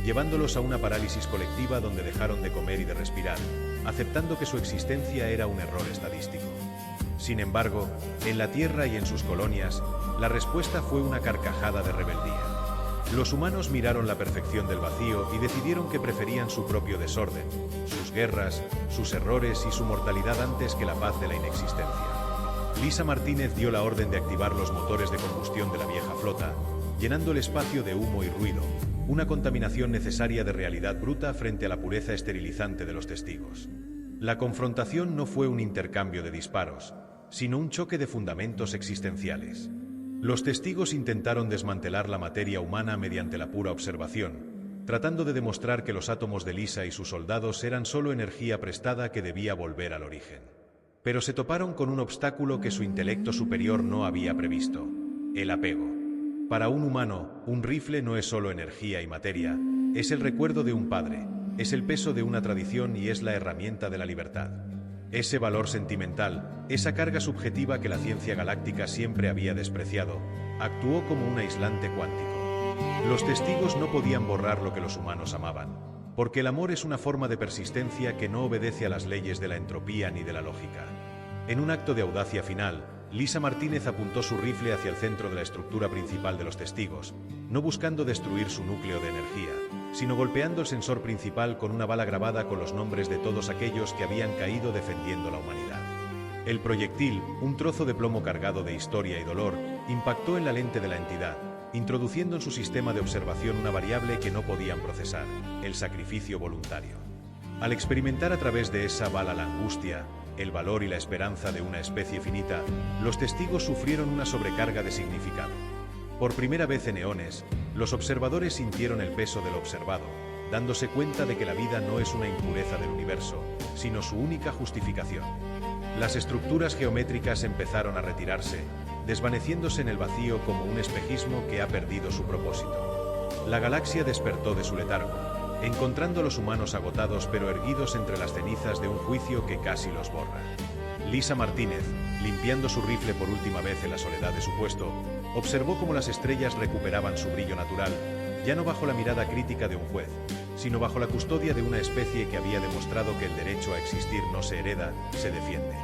llevándolos a una parálisis colectiva donde dejaron de comer y de respirar, aceptando que su existencia era un error estadístico. Sin embargo, en la Tierra y en sus colonias, la respuesta fue una carcajada de rebeldía. Los humanos miraron la perfección del vacío y decidieron que preferían su propio desorden, sus guerras, sus errores y su mortalidad antes que la paz de la inexistencia. Lisa Martínez dio la orden de activar los motores de combustión de la vieja flota, llenando el espacio de humo y ruido, una contaminación necesaria de realidad bruta frente a la pureza esterilizante de los testigos. La confrontación no fue un intercambio de disparos, sino un choque de fundamentos existenciales. Los testigos intentaron desmantelar la materia humana mediante la pura observación, tratando de demostrar que los átomos de Lisa y sus soldados eran solo energía prestada que debía volver al origen. Pero se toparon con un obstáculo que su intelecto superior no había previsto: el apego. Para un humano, un rifle no es solo energía y materia, es el recuerdo de un padre, es el peso de una tradición y es la herramienta de la libertad. Ese valor sentimental, esa carga subjetiva que la ciencia galáctica siempre había despreciado, actuó como un aislante cuántico. Los testigos no podían borrar lo que los humanos amaban, porque el amor es una forma de persistencia que no obedece a las leyes de la entropía ni de la lógica. En un acto de audacia final, Lisa Martínez apuntó su rifle hacia el centro de la estructura principal de los testigos, no buscando destruir su núcleo de energía, sino golpeando el sensor principal con una bala grabada con los nombres de todos aquellos que habían caído defendiendo la humanidad. El proyectil, un trozo de plomo cargado de historia y dolor, impactó en la lente de la entidad, introduciendo en su sistema de observación una variable que no podían procesar: el sacrificio voluntario. Al experimentar a través de esa bala la angustia, el valor y la esperanza de una especie finita, los testigos sufrieron una sobrecarga de significado. Por primera vez en eones, los observadores sintieron el peso de lo observado, dándose cuenta de que la vida no es una impureza del universo, sino su única justificación. Las estructuras geométricas empezaron a retirarse, desvaneciéndose en el vacío como un espejismo que ha perdido su propósito. La galaxia despertó de su letargo, encontrando a los humanos agotados pero erguidos entre las cenizas de un juicio que casi los borra. Lisa Martínez, limpiando su rifle por última vez en la soledad de su puesto, observó cómo las estrellas recuperaban su brillo natural, ya no bajo la mirada crítica de un juez, sino bajo la custodia de una especie que había demostrado que el derecho a existir no se hereda, se defiende.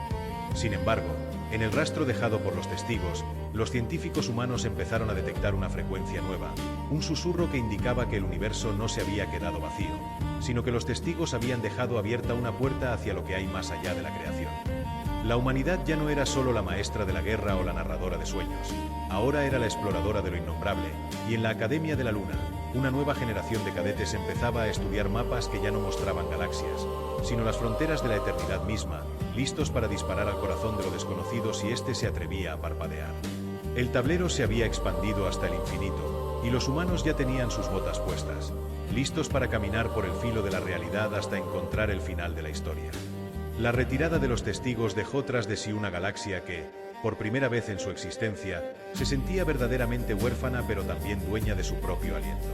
Sin embargo, en el rastro dejado por los testigos, los científicos humanos empezaron a detectar una frecuencia nueva, un susurro que indicaba que el universo no se había quedado vacío, sino que los testigos habían dejado abierta una puerta hacia lo que hay más allá de la creación. La humanidad ya no era solo la maestra de la guerra o la narradora de sueños, ahora era la exploradora de lo innombrable, y en la Academia de la Luna, una nueva generación de cadetes empezaba a estudiar mapas que ya no mostraban galaxias, sino las fronteras de la eternidad misma, listos para disparar al corazón de lo desconocido si éste se atrevía a parpadear. El tablero se había expandido hasta el infinito, y los humanos ya tenían sus botas puestas, listos para caminar por el filo de la realidad hasta encontrar el final de la historia. La retirada de los testigos dejó tras de sí una galaxia que, por primera vez en su existencia, se sentía verdaderamente huérfana pero también dueña de su propio aliento.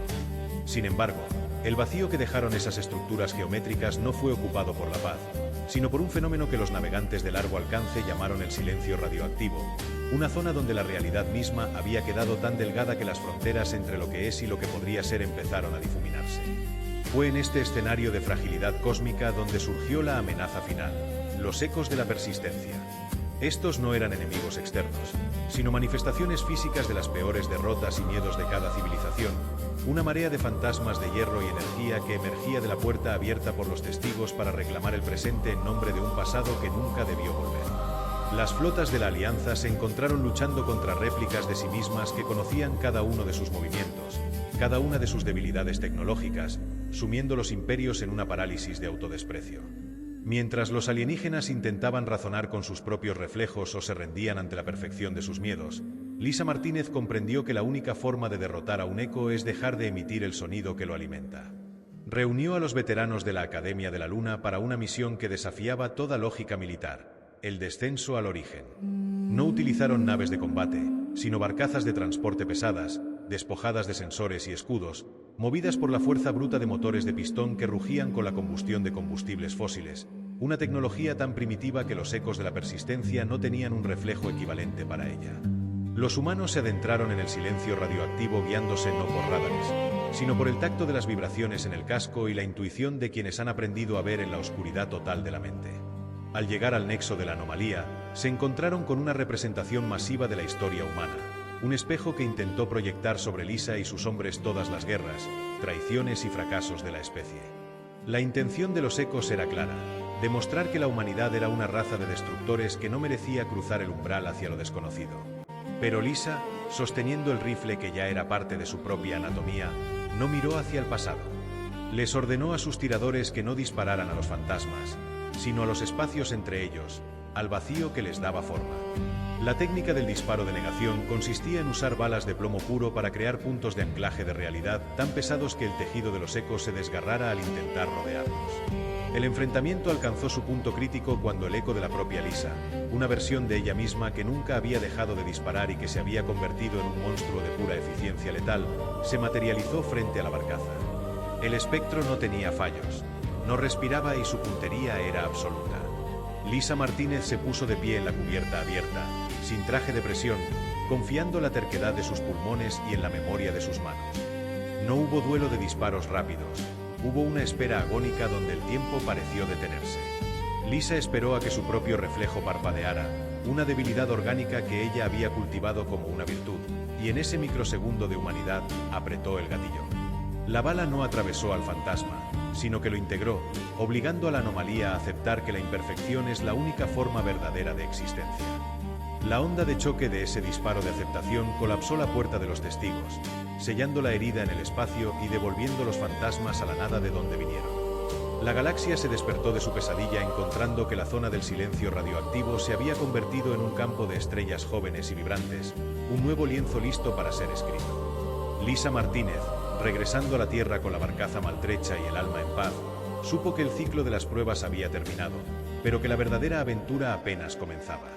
Sin embargo, el vacío que dejaron esas estructuras geométricas no fue ocupado por la paz, sino por un fenómeno que los navegantes de largo alcance llamaron el silencio radioactivo, una zona donde la realidad misma había quedado tan delgada que las fronteras entre lo que es y lo que podría ser empezaron a difuminarse. Fue en este escenario de fragilidad cósmica donde surgió la amenaza final, los ecos de la persistencia. Estos no eran enemigos externos, sino manifestaciones físicas de las peores derrotas y miedos de cada civilización, una marea de fantasmas de hierro y energía que emergía de la puerta abierta por los testigos para reclamar el presente en nombre de un pasado que nunca debió volver. Las flotas de la Alianza se encontraron luchando contra réplicas de sí mismas que conocían cada uno de sus movimientos, cada una de sus debilidades tecnológicas, sumiendo los imperios en una parálisis de autodesprecio. Mientras los alienígenas intentaban razonar con sus propios reflejos o se rendían ante la perfección de sus miedos, Lisa Martínez comprendió que la única forma de derrotar a un eco es dejar de emitir el sonido que lo alimenta. Reunió a los veteranos de la Academia de la Luna para una misión que desafiaba toda lógica militar: el descenso al origen. No utilizaron naves de combate, sino barcazas de transporte pesadas, despojadas de sensores y escudos, movidas por la fuerza bruta de motores de pistón que rugían con la combustión de combustibles fósiles, una tecnología tan primitiva que los ecos de la persistencia no tenían un reflejo equivalente para ella. Los humanos se adentraron en el silencio radioactivo guiándose no por radares, sino por el tacto de las vibraciones en el casco y la intuición de quienes han aprendido a ver en la oscuridad total de la mente. Al llegar al nexo de la anomalía, se encontraron con una representación masiva de la historia humana, un espejo que intentó proyectar sobre Lisa y sus hombres todas las guerras, traiciones y fracasos de la especie. La intención de los ecos era clara: demostrar que la humanidad era una raza de destructores que no merecía cruzar el umbral hacia lo desconocido. Pero Lisa, sosteniendo el rifle que ya era parte de su propia anatomía, no miró hacia el pasado. Les ordenó a sus tiradores que no dispararan a los fantasmas, sino a los espacios entre ellos, al vacío que les daba forma. La técnica del disparo de negación consistía en usar balas de plomo puro para crear puntos de anclaje de realidad tan pesados que el tejido de los ecos se desgarrara al intentar rodearlos. El enfrentamiento alcanzó su punto crítico cuando el eco de la propia Lisa, una versión de ella misma que nunca había dejado de disparar y que se había convertido en un monstruo de pura eficiencia letal, se materializó frente a la barcaza. El espectro no tenía fallos, no respiraba y su puntería era absoluta. Lisa Martínez se puso de pie en la cubierta abierta, sin traje de presión, confiando en la terquedad de sus pulmones y en la memoria de sus manos. No hubo duelo de disparos rápidos. Hubo una espera agónica donde el tiempo pareció detenerse. Lisa esperó a que su propio reflejo parpadeara, una debilidad orgánica que ella había cultivado como una virtud, y en ese microsegundo de humanidad, apretó el gatillo. La bala no atravesó al fantasma, sino que lo integró, obligando a la anomalía a aceptar que la imperfección es la única forma verdadera de existencia. La onda de choque de ese disparo de aceptación colapsó la puerta de los testigos, sellando la herida en el espacio y devolviendo los fantasmas a la nada de donde vinieron. La galaxia se despertó de su pesadilla encontrando que la zona del silencio radioactivo se había convertido en un campo de estrellas jóvenes y vibrantes, un nuevo lienzo listo para ser escrito. Lisa Martínez, regresando a la Tierra con la barcaza maltrecha y el alma en paz, supo que el ciclo de las pruebas había terminado, pero que la verdadera aventura apenas comenzaba.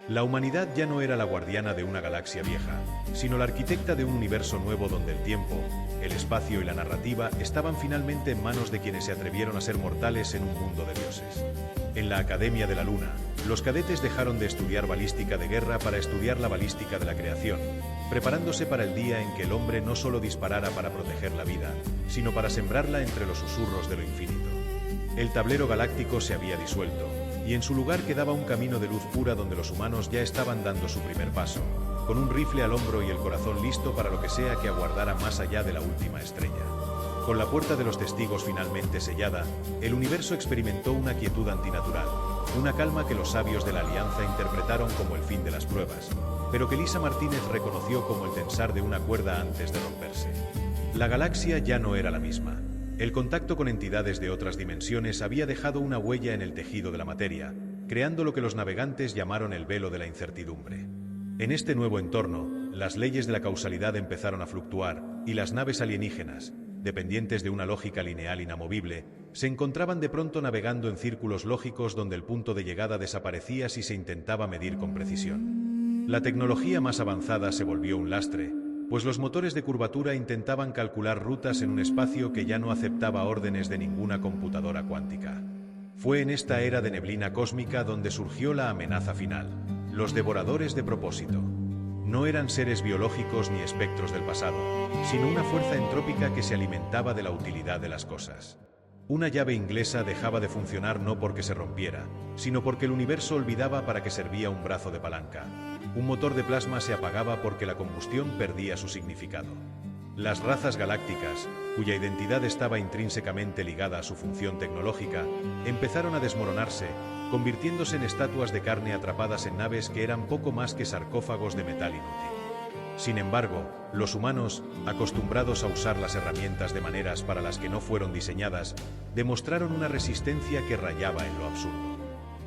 La humanidad ya no era la guardiana de una galaxia vieja, sino la arquitecta de un universo nuevo donde el tiempo, el espacio y la narrativa estaban finalmente en manos de quienes se atrevieron a ser mortales en un mundo de dioses. En la Academia de la Luna, los cadetes dejaron de estudiar balística de guerra para estudiar la balística de la creación, preparándose para el día en que el hombre no solo disparara para proteger la vida, sino para sembrarla entre los susurros de lo infinito. El tablero galáctico se había disuelto, y en su lugar quedaba un camino de luz pura donde los humanos ya estaban dando su primer paso, con un rifle al hombro y el corazón listo para lo que sea que aguardara más allá de la última estrella. Con la puerta de los testigos finalmente sellada, el universo experimentó una quietud antinatural, una calma que los sabios de la Alianza interpretaron como el fin de las pruebas, pero que Lisa Martínez reconoció como el tensar de una cuerda antes de romperse. La galaxia ya no era la misma. El contacto con entidades de otras dimensiones había dejado una huella en el tejido de la materia, creando lo que los navegantes llamaron el velo de la incertidumbre. En este nuevo entorno, las leyes de la causalidad empezaron a fluctuar, y las naves alienígenas, dependientes de una lógica lineal inamovible, se encontraban de pronto navegando en círculos lógicos donde el punto de llegada desaparecía si se intentaba medir con precisión. La tecnología más avanzada se volvió un lastre, pues los motores de curvatura intentaban calcular rutas en un espacio que ya no aceptaba órdenes de ninguna computadora cuántica. Fue en esta era de neblina cósmica donde surgió la amenaza final: los devoradores de propósito. No eran seres biológicos ni espectros del pasado, sino una fuerza entrópica que se alimentaba de la utilidad de las cosas. Una llave inglesa dejaba de funcionar no porque se rompiera, sino porque el universo olvidaba para qué servía un brazo de palanca. Un motor de plasma se apagaba porque la combustión perdía su significado. Las razas galácticas, cuya identidad estaba intrínsecamente ligada a su función tecnológica, empezaron a desmoronarse, convirtiéndose en estatuas de carne atrapadas en naves que eran poco más que sarcófagos de metal inútil. Sin embargo, los humanos, acostumbrados a usar las herramientas de maneras para las que no fueron diseñadas, demostraron una resistencia que rayaba en lo absurdo.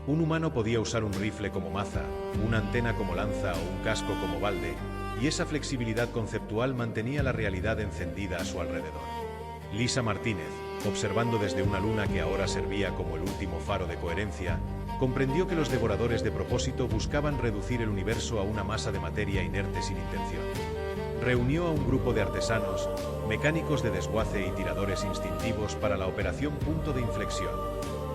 Un humano podía usar un rifle como maza, una antena como lanza o un casco como balde, y esa flexibilidad conceptual mantenía la realidad encendida a su alrededor. Lisa Martínez, observando desde una luna que ahora servía como el último faro de coherencia, comprendió que los devoradores de propósito buscaban reducir el universo a una masa de materia inerte sin intención. Reunió a un grupo de artesanos, mecánicos de desguace y tiradores instintivos para la operación Punto de Inflexión.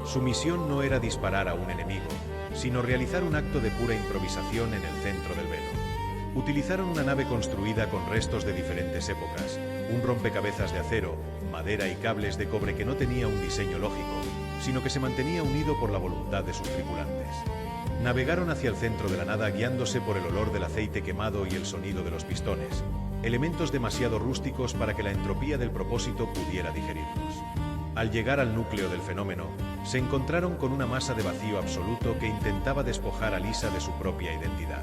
Su misión no era disparar a un enemigo, sino realizar un acto de pura improvisación en el centro del velo. Utilizaron una nave construida con restos de diferentes épocas, un rompecabezas de acero, madera y cables de cobre que no tenía un diseño lógico, sino que se mantenía unido por la voluntad de sus tripulantes. Navegaron hacia el centro de la nada guiándose por el olor del aceite quemado y el sonido de los pistones, elementos demasiado rústicos para que la entropía del propósito pudiera digerirlos. Al llegar al núcleo del fenómeno, se encontraron con una masa de vacío absoluto que intentaba despojar a Lisa de su propia identidad.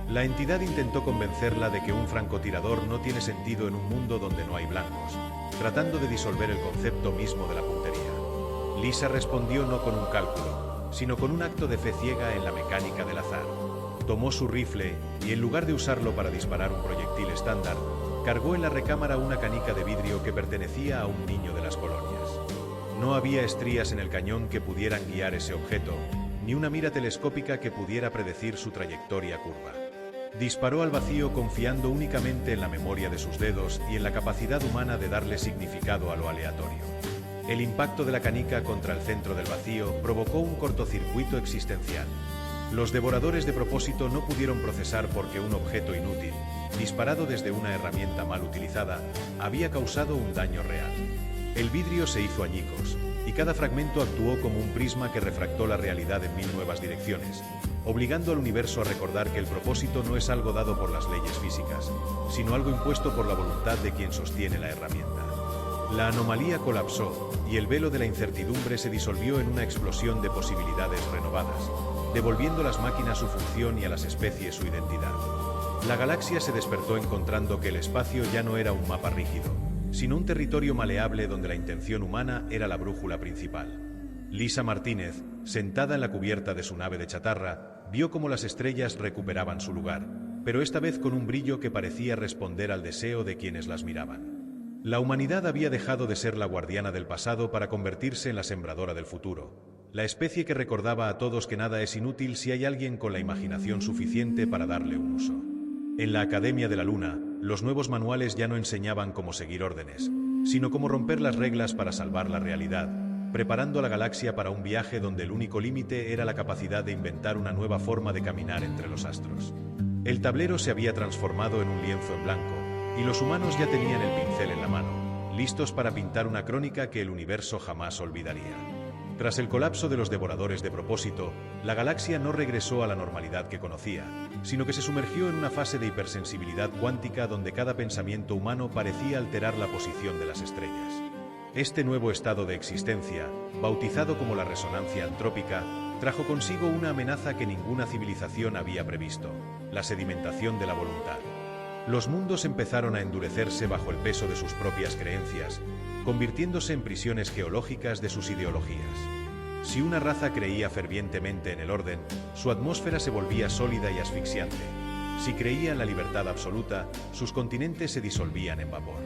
La entidad intentó convencerla de que un francotirador no tiene sentido en un mundo donde no hay blancos, tratando de disolver el concepto mismo de la puntería. Lisa respondió no con un cálculo, sino con un acto de fe ciega en la mecánica del azar. Tomó su rifle y en lugar de usarlo para disparar un proyectil estándar, cargó en la recámara una canica de vidrio que pertenecía a un niño de las colonias. No había estrías en el cañón que pudieran guiar ese objeto, ni una mira telescópica que pudiera predecir su trayectoria curva. Disparó al vacío confiando únicamente en la memoria de sus dedos y en la capacidad humana de darle significado a lo aleatorio. El impacto de la canica contra el centro del vacío provocó un cortocircuito existencial. Los devoradores de propósito no pudieron procesar porque un objeto inútil, disparado desde una herramienta mal utilizada, había causado un daño real. El vidrio se hizo añicos, y cada fragmento actuó como un prisma que refractó la realidad en 1000 nuevas direcciones, obligando al universo a recordar que el propósito no es algo dado por las leyes físicas, sino algo impuesto por la voluntad de quien sostiene la herramienta. La anomalía colapsó, y el velo de la incertidumbre se disolvió en una explosión de posibilidades renovadas, devolviendo a las máquinas su función y a las especies su identidad. La galaxia se despertó encontrando que el espacio ya no era un mapa rígido, sino un territorio maleable donde la intención humana era la brújula principal. Lisa Martínez, sentada en la cubierta de su nave de chatarra, vio cómo las estrellas recuperaban su lugar, pero esta vez con un brillo que parecía responder al deseo de quienes las miraban. La humanidad había dejado de ser la guardiana del pasado para convertirse en la sembradora del futuro, la especie que recordaba a todos que nada es inútil si hay alguien con la imaginación suficiente para darle un uso. En la Academia de la Luna, los nuevos manuales ya no enseñaban cómo seguir órdenes, sino cómo romper las reglas para salvar la realidad, preparando a la galaxia para un viaje donde el único límite era la capacidad de inventar una nueva forma de caminar entre los astros. El tablero se había transformado en un lienzo en blanco, y los humanos ya tenían el pincel en la mano, listos para pintar una crónica que el universo jamás olvidaría. Tras el colapso de los devoradores de propósito, la galaxia no regresó a la normalidad que conocía, sino que se sumergió en una fase de hipersensibilidad cuántica donde cada pensamiento humano parecía alterar la posición de las estrellas. Este nuevo estado de existencia, bautizado como la resonancia antrópica, trajo consigo una amenaza que ninguna civilización había previsto: la sedimentación de la voluntad. Los mundos empezaron a endurecerse bajo el peso de sus propias creencias, convirtiéndose en prisiones geológicas de sus ideologías. Si una raza creía fervientemente en el orden, su atmósfera se volvía sólida y asfixiante. Si creía en la libertad absoluta, sus continentes se disolvían en vapor.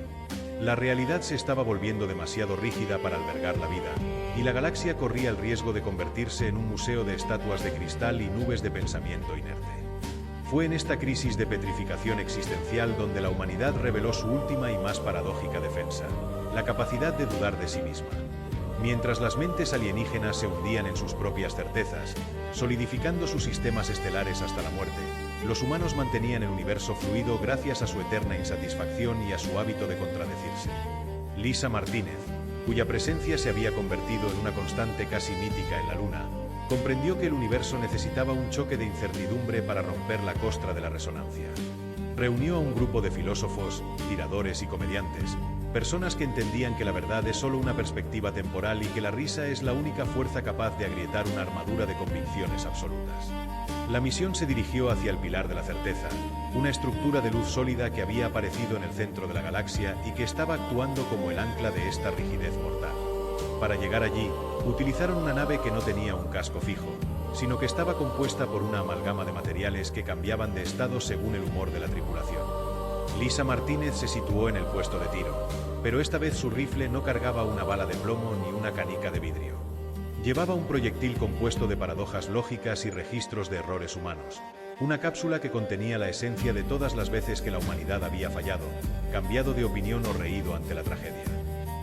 La realidad se estaba volviendo demasiado rígida para albergar la vida, y la galaxia corría el riesgo de convertirse en un museo de estatuas de cristal y nubes de pensamiento inerte. Fue en esta crisis de petrificación existencial donde la humanidad reveló su última y más paradójica defensa: la capacidad de dudar de sí misma. Mientras las mentes alienígenas se hundían en sus propias certezas, solidificando sus sistemas estelares hasta la muerte, los humanos mantenían el universo fluido gracias a su eterna insatisfacción y a su hábito de contradecirse. Lisa Martínez, cuya presencia se había convertido en una constante casi mítica en la Luna, comprendió que el universo necesitaba un choque de incertidumbre para romper la costra de la resonancia. Reunió a un grupo de filósofos, tiradores y comediantes, personas que entendían que la verdad es solo una perspectiva temporal y que la risa es la única fuerza capaz de agrietar una armadura de convicciones absolutas. La misión se dirigió hacia el pilar de la certeza, una estructura de luz sólida que había aparecido en el centro de la galaxia y que estaba actuando como el ancla de esta rigidez mortal. Para llegar allí, utilizaron una nave que no tenía un casco fijo, sino que estaba compuesta por una amalgama de materiales que cambiaban de estado según el humor de la tripulación. Lisa Martínez se situó en el puesto de tiro, pero esta vez su rifle no cargaba una bala de plomo ni una canica de vidrio. Llevaba un proyectil compuesto de paradojas lógicas y registros de errores humanos, una cápsula que contenía la esencia de todas las veces que la humanidad había fallado, cambiado de opinión o reído ante la tragedia.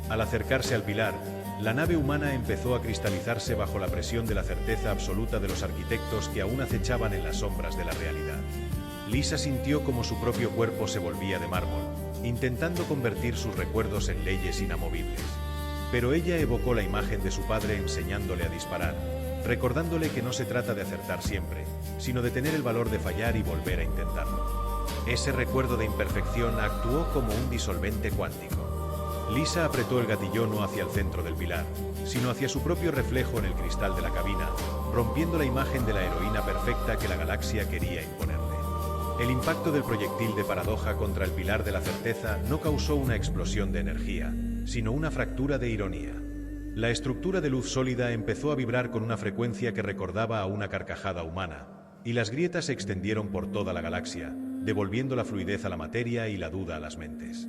Al acercarse al pilar, la nave humana empezó a cristalizarse bajo la presión de la certeza absoluta de los arquitectos que aún acechaban en las sombras de la realidad. Lisa sintió como su propio cuerpo se volvía de mármol, intentando convertir sus recuerdos en leyes inamovibles. Pero ella evocó la imagen de su padre enseñándole a disparar, recordándole que no se trata de acertar siempre, sino de tener el valor de fallar y volver a intentarlo. Ese recuerdo de imperfección actuó como un disolvente cuántico. Lisa apretó el gatillón no hacia el centro del pilar, sino hacia su propio reflejo en el cristal de la cabina, rompiendo la imagen de la heroína perfecta que la galaxia quería imponerle. El impacto del proyectil de paradoja contra el pilar de la certeza no causó una explosión de energía, sino una fractura de ironía. La estructura de luz sólida empezó a vibrar con una frecuencia que recordaba a una carcajada humana, y las grietas se extendieron por toda la galaxia, devolviendo la fluidez a la materia y la duda a las mentes.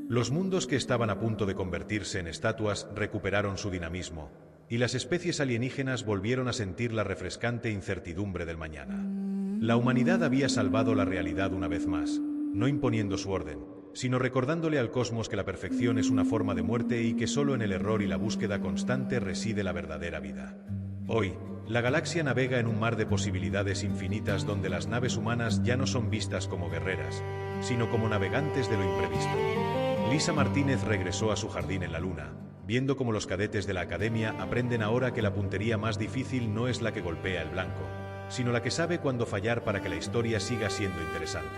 Los mundos que estaban a punto de convertirse en estatuas recuperaron su dinamismo, y las especies alienígenas volvieron a sentir la refrescante incertidumbre del mañana. La humanidad había salvado la realidad una vez más, no imponiendo su orden, sino recordándole al cosmos que la perfección es una forma de muerte y que solo en el error y la búsqueda constante reside la verdadera vida. Hoy, la galaxia navega en un mar de posibilidades infinitas donde las naves humanas ya no son vistas como guerreras, sino como navegantes de lo imprevisto. Lisa Martínez regresó a su jardín en la luna, viendo cómo los cadetes de la academia aprenden ahora que la puntería más difícil no es la que golpea el blanco, sino la que sabe cuándo fallar para que la historia siga siendo interesante.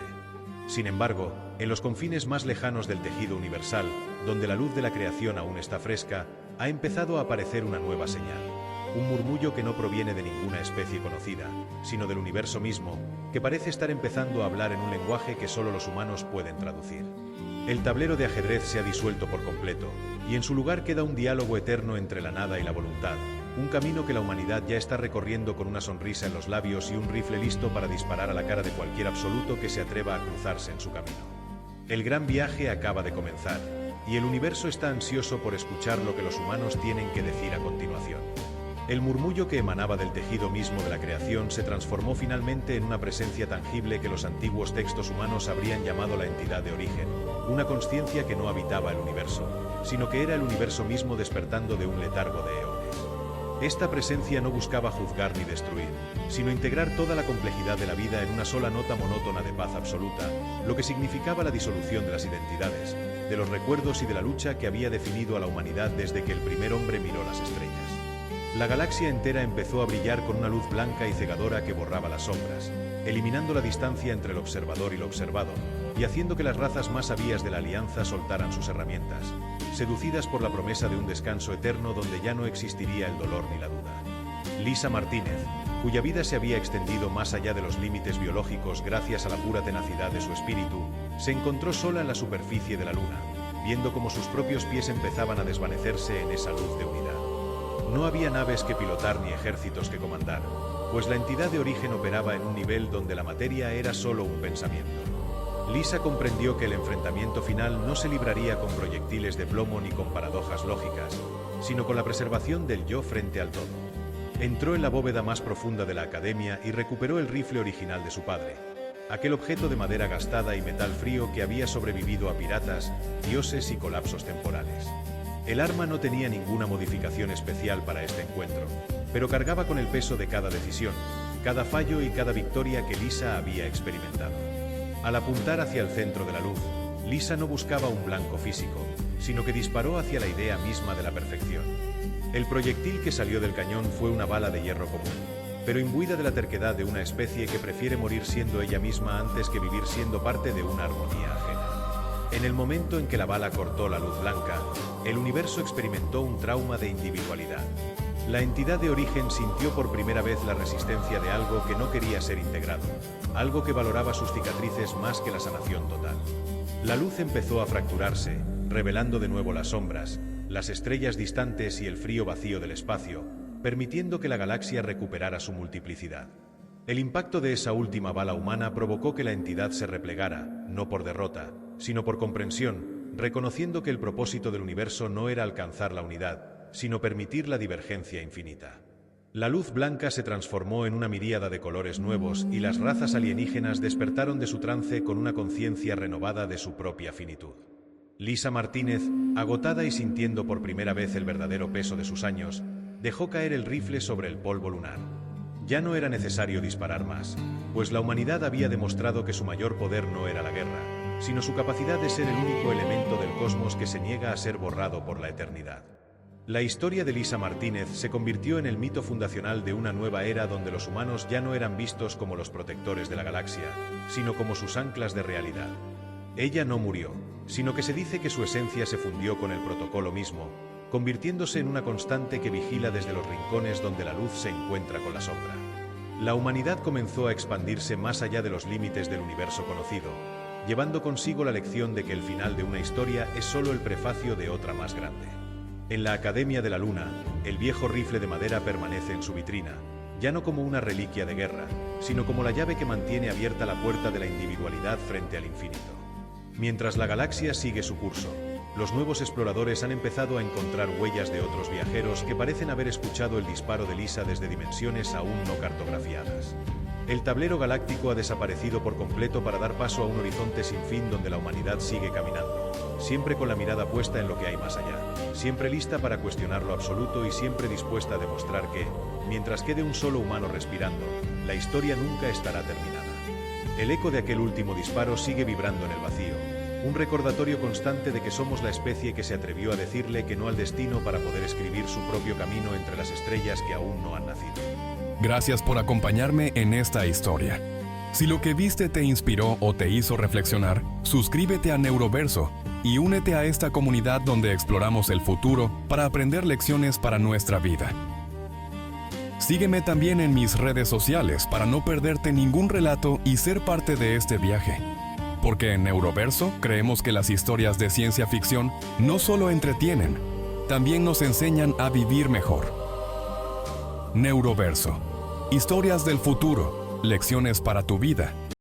Sin embargo, en los confines más lejanos del tejido universal, donde la luz de la creación aún está fresca, ha empezado a aparecer una nueva señal. Un murmullo que no proviene de ninguna especie conocida, sino del universo mismo, que parece estar empezando a hablar en un lenguaje que solo los humanos pueden traducir. El tablero de ajedrez se ha disuelto por completo, y en su lugar queda un diálogo eterno entre la nada y la voluntad, un camino que la humanidad ya está recorriendo con una sonrisa en los labios y un rifle listo para disparar a la cara de cualquier absoluto que se atreva a cruzarse en su camino. El gran viaje acaba de comenzar, y el universo está ansioso por escuchar lo que los humanos tienen que decir a continuación. El murmullo que emanaba del tejido mismo de la creación se transformó finalmente en una presencia tangible que los antiguos textos humanos habrían llamado la entidad de origen, una consciencia que no habitaba el universo, sino que era el universo mismo despertando de un letargo de eones. Esta presencia no buscaba juzgar ni destruir, sino integrar toda la complejidad de la vida en una sola nota monótona de paz absoluta, lo que significaba la disolución de las identidades, de los recuerdos y de la lucha que había definido a la humanidad desde que el primer hombre miró las estrellas. La galaxia entera empezó a brillar con una luz blanca y cegadora que borraba las sombras, eliminando la distancia entre el observador y lo observado, y haciendo que las razas más sabias de la Alianza soltaran sus herramientas, seducidas por la promesa de un descanso eterno donde ya no existiría el dolor ni la duda. Lisa Martínez, cuya vida se había extendido más allá de los límites biológicos gracias a la pura tenacidad de su espíritu, se encontró sola en la superficie de la luna, viendo cómo sus propios pies empezaban a desvanecerse en esa luz de unidad. No había naves que pilotar ni ejércitos que comandar, pues la entidad de origen operaba en un nivel donde la materia era solo un pensamiento. Lisa comprendió que el enfrentamiento final no se libraría con proyectiles de plomo ni con paradojas lógicas, sino con la preservación del yo frente al todo. Entró en la bóveda más profunda de la academia y recuperó el rifle original de su padre, aquel objeto de madera gastada y metal frío que había sobrevivido a piratas, dioses y colapsos temporales. El arma no tenía ninguna modificación especial para este encuentro, pero cargaba con el peso de cada decisión, cada fallo y cada victoria que Lisa había experimentado. Al apuntar hacia el centro de la luz, Lisa no buscaba un blanco físico, sino que disparó hacia la idea misma de la perfección. El proyectil que salió del cañón fue una bala de hierro común, pero imbuida de la terquedad de una especie que prefiere morir siendo ella misma antes que vivir siendo parte de una armonía ajena. En el momento en que la bala cortó la luz blanca, el universo experimentó un trauma de individualidad. La entidad de origen sintió por primera vez la resistencia de algo que no quería ser integrado, algo que valoraba sus cicatrices más que la sanación total. La luz empezó a fracturarse, revelando de nuevo las sombras, las estrellas distantes y el frío vacío del espacio, permitiendo que la galaxia recuperara su multiplicidad. El impacto de esa última bala humana provocó que la entidad se replegara, no por derrota, sino por comprensión, reconociendo que el propósito del universo no era alcanzar la unidad, sino permitir la divergencia infinita. La luz blanca se transformó en una miríada de colores nuevos y las razas alienígenas despertaron de su trance con una conciencia renovada de su propia finitud. Lisa Martínez, agotada y sintiendo por primera vez el verdadero peso de sus años, dejó caer el rifle sobre el polvo lunar. Ya no era necesario disparar más, pues la humanidad había demostrado que su mayor poder no era la guerra, sino su capacidad de ser el único elemento del cosmos que se niega a ser borrado por la eternidad. La historia de Lisa Martínez se convirtió en el mito fundacional de una nueva era donde los humanos ya no eran vistos como los protectores de la galaxia, sino como sus anclas de realidad. Ella no murió, sino que se dice que su esencia se fundió con el protocolo mismo, convirtiéndose en una constante que vigila desde los rincones donde la luz se encuentra con la sombra. La humanidad comenzó a expandirse más allá de los límites del universo conocido, llevando consigo la lección de que el final de una historia es solo el prefacio de otra más grande. En la Academia de la Luna, el viejo rifle de madera permanece en su vitrina, ya no como una reliquia de guerra, sino como la llave que mantiene abierta la puerta de la individualidad frente al infinito. Mientras la galaxia sigue su curso, los nuevos exploradores han empezado a encontrar huellas de otros viajeros que parecen haber escuchado el disparo de Lisa desde dimensiones aún no cartografiadas. El tablero galáctico ha desaparecido por completo para dar paso a un horizonte sin fin donde la humanidad sigue caminando, siempre con la mirada puesta en lo que hay más allá, siempre lista para cuestionar lo absoluto y siempre dispuesta a demostrar que, mientras quede un solo humano respirando, la historia nunca estará terminada. El eco de aquel último disparo sigue vibrando en el vacío, un recordatorio constante de que somos la especie que se atrevió a decirle que no al destino para poder escribir su propio camino entre las estrellas que aún no han nacido. Gracias por acompañarme en esta historia. Si lo que viste te inspiró o te hizo reflexionar, suscríbete a Neuroverso y únete a esta comunidad donde exploramos el futuro para aprender lecciones para nuestra vida. Sígueme también en mis redes sociales para no perderte ningún relato y ser parte de este viaje. Porque en Neuroverso creemos que las historias de ciencia ficción no solo entretienen, también nos enseñan a vivir mejor. Neuroverso. Historias del futuro, lecciones para tu vida.